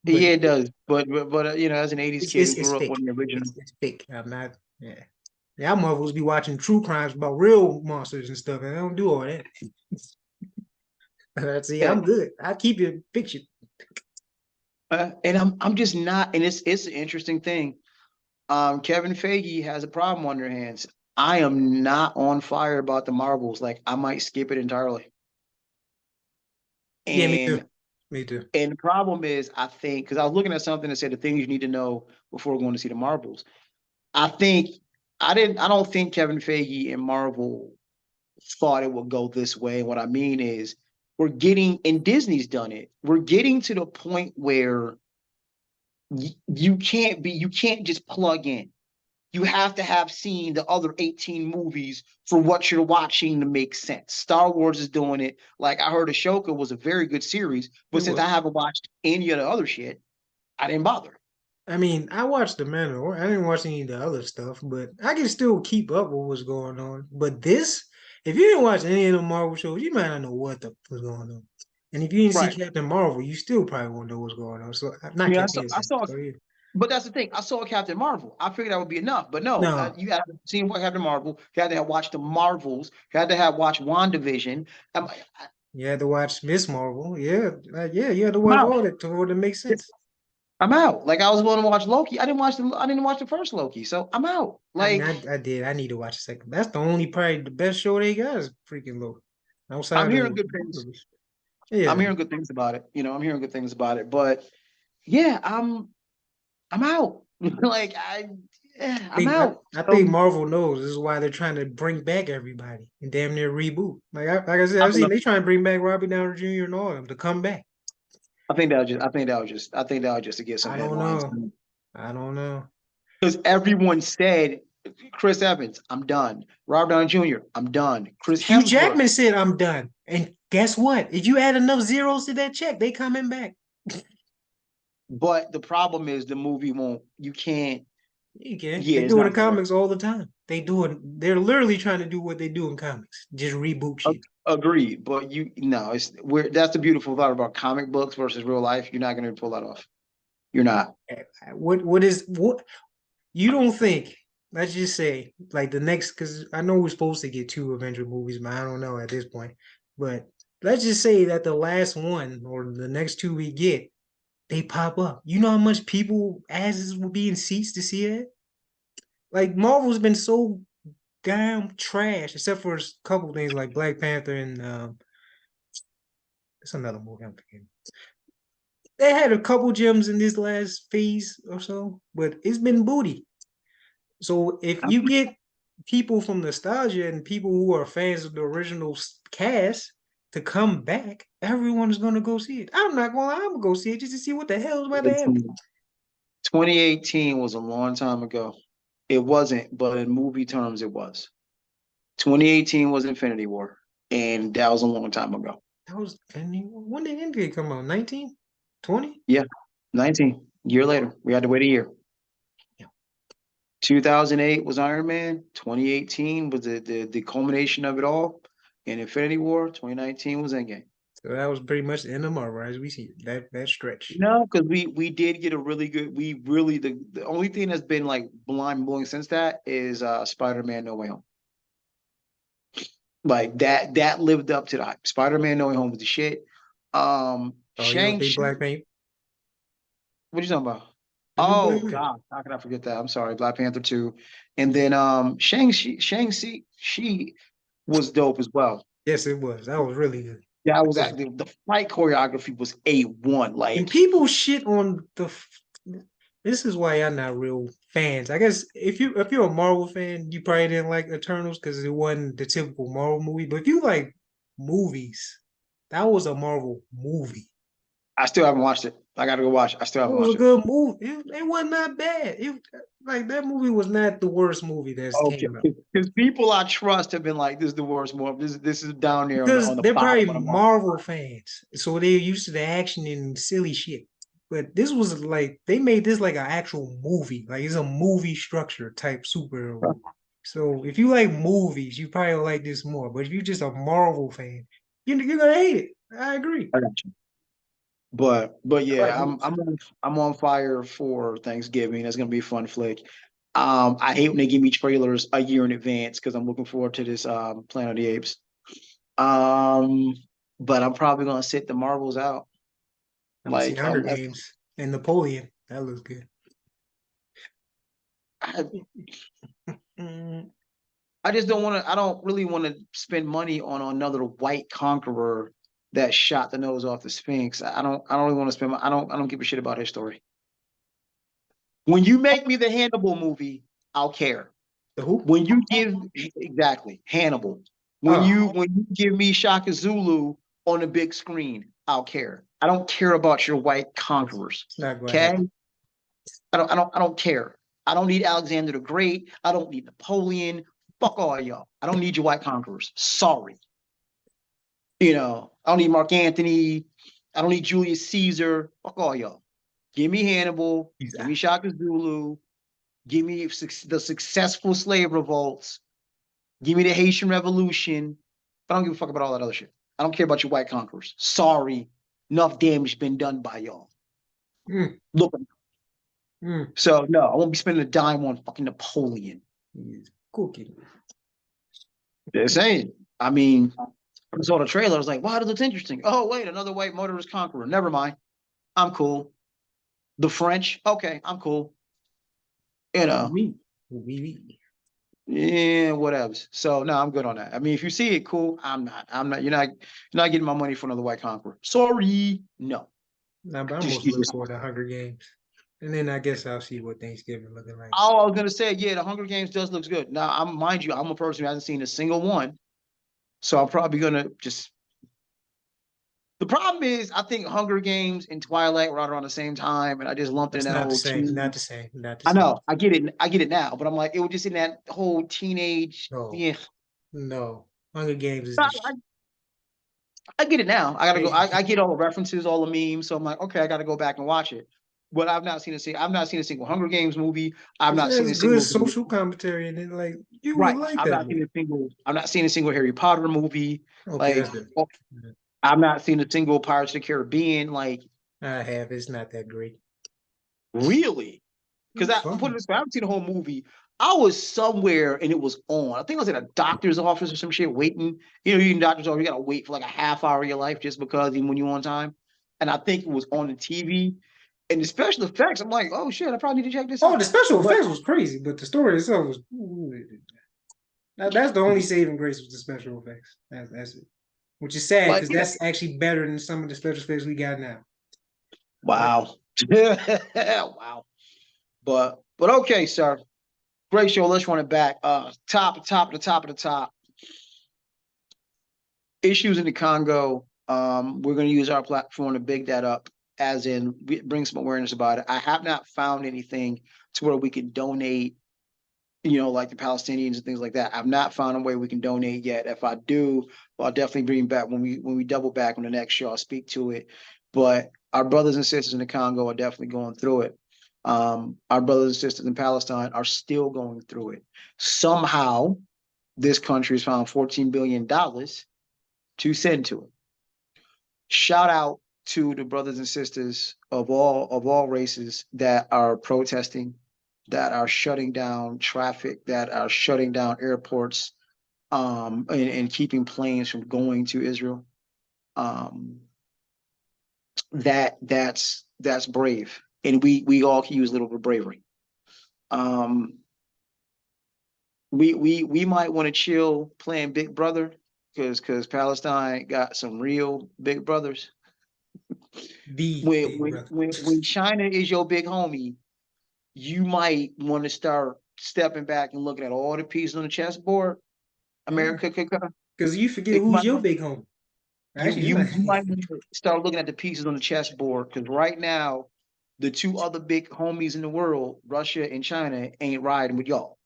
but yeah, it does. But as an '80s kid who it's grew up fake. on the original, It's fake. I'm not. Yeah. Yeah, I'm supposed to be watching true crimes about real monsters and stuff, and I don't do all that. See, yeah. I'm good. I keep it fiction. And I'm just not, and it's an interesting thing. Kevin Feige has a problem on their hands. I am not on fire about the Marvels. Like I might skip it entirely. Yeah, me too. And Me too. and the problem is, I think, because I was looking at something that said the things you need to know before going to see the Marvels. I think I don't think Kevin Feige and Marvel thought it would go this way. And what I mean is we're getting, and Disney's done it, we're getting to the point where you can't just plug in. You have to have seen the other 18 movies for what you're watching to make sense. Star Wars is doing it. Like I heard Ashoka was a very good series, but It since I was. haven't watched any of the other shit, I didn't bother. I mean, I watched The Mandalorian. I didn't watch any of the other stuff, but I can still keep up with what's going on. But this, if you didn't watch any of the Marvel shows, you might not know what was going on. And if you didn't see Right. Captain Marvel, you still probably won't know what's going on. So I not mean, Captain, I saw so yeah. But that's the thing. I saw Captain Marvel. I figured that would be enough. But no, No, you had to see what Captain Marvel. You had to have watched the Marvels. You had to have watched WandaVision. you had to watch Miss Marvel. Yeah, yeah, you had to I'm watch out. all that to make sense. I'm out. Like I was going to watch Loki. I didn't watch the first Loki. So I'm out. I mean, Like I did. I need to watch a second. That's the only probably the best show they got is freaking Loki. I'm Outside hearing of good things. I'm yeah, hearing good things about it. I'm hearing good things about it. But yeah, I'm out. Like I'm out. I So think Marvel knows this is why they're trying to bring back everybody and damn near reboot. Like I said, I I've don't seen know. they trying to bring back Robbie Downey Jr. and all of them to come back. I think that was just to get some I don't headlines. know. I don't know. Because everyone said, Chris Evans, I'm done. Robert Downey Jr., I'm done. Chris Hugh Hemsworth, Jackman said I'm done. And guess what? If you add enough zeros to that check, they coming back. but the problem is the movie won't, you can't, You can. yeah, They it's do it not in gonna work. comics all the time. They do it. They're literally trying to do what they do in comics. Just reboot shit. Agreed, but no, that's the beautiful thought about comic books versus real life. You're not gonna pull that off. You're not. What you don't think? Let's just say like the next because I know we're supposed to get two Avenger movies, but I don't know at this point. But let's just say that the last one or the next two we get, they pop up. You know how much people asses will be in seats to see it? Like Marvel's been so damn trash, except for a couple things like Black Panther and it's another movie I'm forgetting. They had a couple gems in this last phase or so, but it's been booty. So if you get people from nostalgia and people who are fans of the original cast to come back, everyone's gonna go see it. I'm not gonna lie, I'm gonna go see it just to see what the hell is about to happen. 2018 was a long time ago. It wasn't, but in movie terms, it was. 2018 was Infinity War, and that was a long time ago. That was when did Endgame come out? 19? 20? Yeah, 19. Year later, we had to wait a year. Yeah. 2008 was Iron Man. 2018 was the culmination of it all. And Infinity War. 2019 was Endgame. So that was pretty much the end of Marvel as we see it, that stretch. No, because we did get a really good. We really the only thing that's been like blind blowing since that is Spider-Man No Way Home. Like that lived up to the hype. Spider-Man No Way Home was the shit. Oh, you don't think Shang-Chi. Black Panther? What are you talking about? The new Black Oh Panther. God, how can I forget that? I'm sorry, Black Panther 2. And then Shang-Chi, she was dope as well. Yes, it was. That was really good. That was actually the fight choreography was A1. And Like people shit on this is why y'all not real fans. I guess if you're a Marvel fan, you probably didn't like Eternals because it wasn't the typical Marvel movie. But if you like movies, that was a Marvel movie. I still haven't watched it. I gotta go watch it. I still It haven't was a watched it. good movie. It was not bad. Like that movie was not the worst movie that's Okay, came out. because people I trust have been like, "This is the worst movie. This is down there on Because the they're bottom probably of the market." Marvel fans, so they're used to the action and silly shit. But this was like they made this like an actual movie, like it's a movie structure type superhero movie. So if you like movies, you probably like this more. But if you're just a Marvel fan, you're gonna hate it. I agree. I got you. But I like yeah, movies. I'm on fire for Thanksgiving. That's gonna be a fun flick. I hate when they give me trailers a year in advance because I'm looking forward to this Planet of the Apes. Um, but I'm probably gonna sit the Marvels out. I'm gonna see Like Hunger Games and Napoleon. That looks good. I, Mm, I just don't want to. I don't really want to spend money on another white conqueror that shot the nose off the Sphinx. I don't really want to spend. I don't give a shit about his story. When you make me the Hannibal movie, I'll care. the who? When you give exactly Hannibal, Oh, when you give me Shaka Zulu on the big screen, I'll care. I don't care about your white conquerors. it's not going to Okay, happen. I don't care. I don't need Alexander the Great. I don't need Napoleon. Fuck all y'all. I don't need your white conquerors. Sorry. I don't need Mark Antony. I don't need Julius Caesar. Fuck all y'all. Give me Hannibal. He's Give me Shaka Zulu. Give me the successful slave revolts. Give me the Haitian Revolution. I don't give a fuck about all that other shit. I don't care about your white conquerors. Sorry. Enough damage been done by y'all. mm, Look, Mm. So no, I won't be spending a dime on fucking Napoleon. He's cooking. Just saying. I mean, I saw the trailer. I was like, wow, that looks interesting. Oh, wait, another white murderous conqueror. Never mind. I'm cool. The French. Okay, I'm cool. You know, Oui. Oui. yeah, whatever. So no, I'm good on that. I mean, if you see it, cool. I'm not. I'm not. You're not getting my money for another white conqueror. Sorry. No. Nah, but I'm Just mostly you looking just. forward to Hunger Games. And then I guess I'll see what Thanksgiving looking like. Oh, I was gonna say, yeah, the Hunger Games does looks good. Now, I'm mind you, I'm a person who hasn't seen a single one, so I'm probably gonna just. The problem is, I think Hunger Games and Twilight were out around the same time, and I just lumped in That's that not the whole same. Not teen. the same. Not the I same. know, I get it, I get it now, but I'm like, it was just in that whole teenage. No. Yeah, No. Hunger Games is I, the I, I get it now. I gotta go. shit. I get all the references, all the memes, so I'm like, okay, I gotta go back and watch it. But I've not seen a single Hunger Games movie. I've It not seen has a good single. social commentary and then like you would Right. like that movie. I'm not seeing a single Harry Potter movie. Okay, Like, that's different. I'm not seeing a single Pirates of the Caribbean. Like, I have. It's not that great. really? Because It's I put it fun. this way, I haven't seen the whole movie. I was somewhere and it was on. I think I was in a doctor's office or some shit waiting. You know, you in doctor's office, you gotta wait for like a half hour of your life just because even when you're on time. And I think it was on the TV. And the special effects, I'm like, oh shit, I probably need to check this Oh, out. the special But effects was crazy, but the story itself was. That's the only saving grace was the special effects. That's it. Which is sad like, because yeah. that's actually better than some of the special effects we got now. But Wow. Wow. But okay, sir. Great show. Let's run it back. Top of the top. Issues in the Congo. We're going to use our platform to big that up, as in bring some awareness about it. I have not found anything to where we can donate, like the Palestinians and things like that. I've not found a way we can donate yet. If I do, I'll definitely bring back when we double back on the next show. I'll speak to it. But our brothers and sisters in the Congo are definitely going through it. Our brothers and sisters in Palestine are still going through it. Somehow, this country has found $14 billion to send to it. Shout out to the brothers and sisters of all races that are protesting, that are shutting down traffic, that are shutting down airports, and keeping planes from going to Israel. Um, that's brave, and we all can use a little bit of bravery. Um, we might want to chill playing Big Brother because Palestine got some real big brothers. the when big when brother. when when China is your big homie, you might want to start stepping back and looking at all the pieces on the chessboard. America could come. Because you forget You who's might your big home. you Actually, it's you not. you might want to start looking at the pieces on the chessboard because right now, the two other big homies in the world, Russia and China, ain't riding with y'all.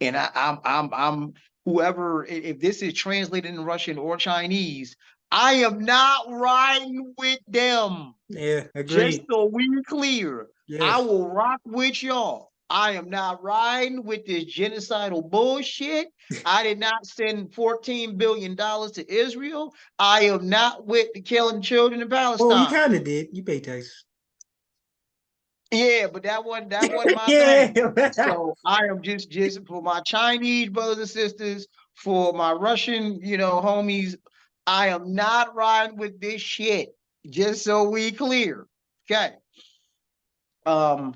And I'm whoever, if this is translated in Russian or Chinese, I am not riding with them. Yeah, Just agreed. so we're clear, I Yes. will rock with y'all. I am not riding with this genocidal bullshit. I did not send $14 billion to Israel. I am not with the killing children in Well, you Palestine. kind of did. You paid taxes. Yeah, but that wasn't my thing. Yeah. So I am just for my Chinese brothers and sisters, for my Russian, homies. I am not riding with this shit. Just so we clear. Okay. Um,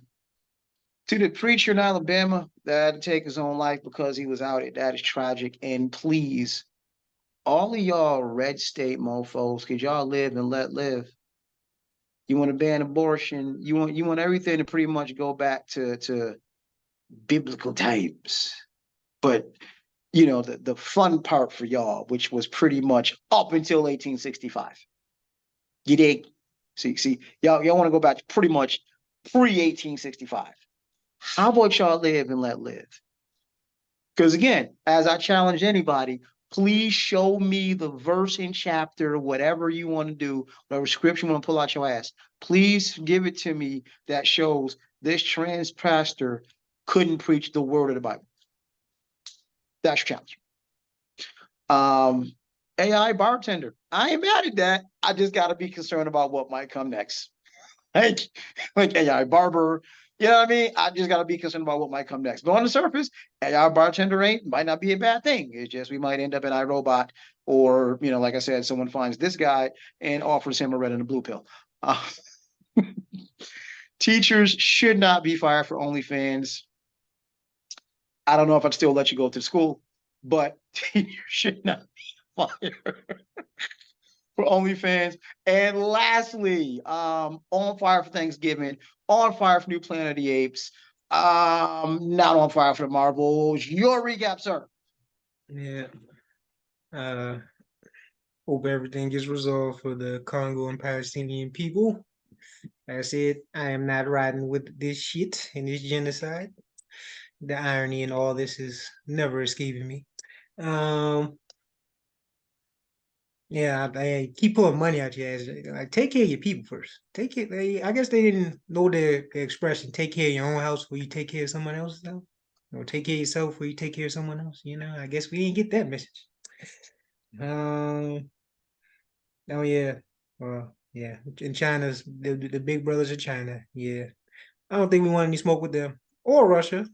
to the preacher in Alabama that had to take his own life because he was outed, that is tragic. And please, all of y'all red state mofos, could y'all live and let live? You want to ban abortion? You want everything to pretty much go back to biblical times. But the fun part for y'all, which was pretty much up until 1865. You dig? See, y'all want to go back to pretty much pre-1865. How about y'all live and let live? Because again, as I challenge anybody, please show me the verse and chapter, whatever you want to do, whatever scripture you want to pull out your ass. Please give it to me that shows this trans pastor couldn't preach the word of the Bible. That's your challenge. AI bartender. I ain't mad at that. I just got to be concerned about what might come next. like AI barber. You know what I mean? I just gotta be concerned about what might come next. But on the surface, AI bartender might not be a bad thing. It's just we might end up in iRobot, or like I said, someone finds this guy and offers him a red and a blue pill. Uh, teachers should not be fired for OnlyFans. I don't know if I'd still let you go to school, but teachers should not be fired for OnlyFans. And lastly, on fire for Thanksgiving, on fire for New Planet of the Apes, not on fire for the Marvels. Your recap, sir. Yeah. Hope everything gets resolved for the Congo and Palestinian people. Like I said, I am not riding with this shit and this genocide. The irony in all this is never escaping me. Yeah, I keep pulling money out your ass. Like, take care of your people first. Take it. I guess they didn't know the expression. Take care of your own house before you take care of someone else's house. Or take care of yourself before you take care of someone else. I guess we didn't get that message. Um. Oh yeah. Well, yeah. In China's the big brothers of China. Yeah. I don't think we want any smoke with them or Russia.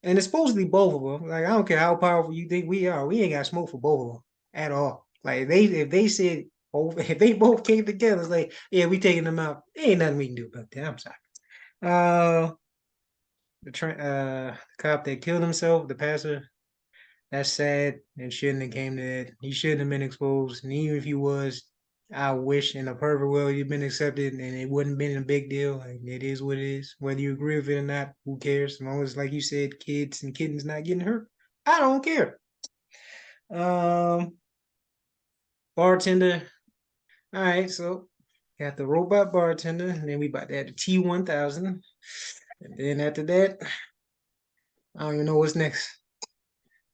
And it's supposedly both of them. Like, I don't care how powerful you think we are. We ain't got smoke for both of them at all. Like, if they said, if they both came together, it's like, yeah, we taking them out. There ain't nothing we can do about that. I'm sorry. The cop that killed himself, the pastor, that's sad and shouldn't have came to that. He shouldn't have been exposed. And even if he was, I wish in a perfect world he'd been accepted and it wouldn't been a big deal. Like, it is what it is. Whether you agree with it or not, who cares? As long as, like you said, kids and kittens not getting hurt, I don't care. Bartender. All right, so got the robot bartender, and then we about to add the T1000. And then after that, I don't even know what's next.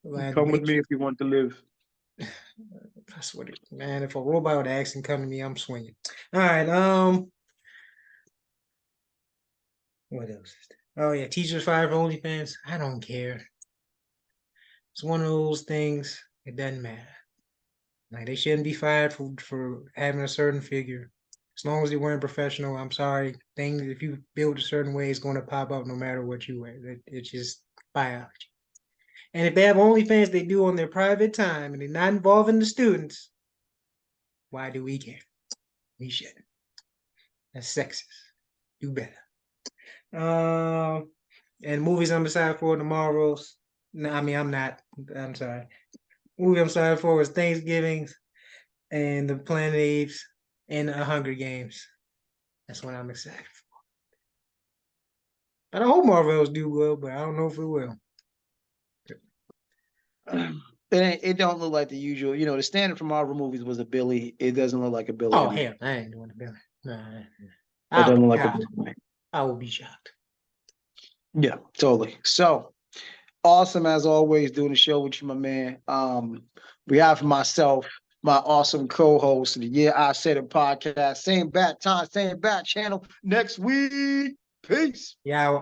Come with me if you want to live. I swear to man, if a robot with an accent come to me, I'm swinging. All right, what else is there? Oh yeah, teachers fired for OnlyFans. I don't care. It's one of those things. It doesn't matter. Like, they shouldn't be fired for having a certain figure. As long as they weren't professional, I'm sorry. Things, if you build a certain way, it's going to pop up no matter what you wear. It's just biology. And if they have OnlyFans, they do on their private time and they're not involving the students. Why do we care? We shouldn't. That's sexist. Do better. And movies I'm excited for tomorrow's. No, I mean I'm not. I'm sorry. Movie I'm excited for is Thanksgiving and the Planet of the Apes and the Hunger Games. That's what I'm excited for. And I hope Marvels do well, but I don't know if it will. It don't look like the usual. The standard for Marvel movies was a Billy. It doesn't look like a Billy. Oh hell, I ain't doing a Billy. Nah. It doesn't look like a Billy. I will be shocked. Yeah, totally. So awesome as always doing the show with you, my man. Behalf of myself, my awesome co-host of the Yeah I Said It podcast. Same bat time, same bat channel next week. Peace. Yeah.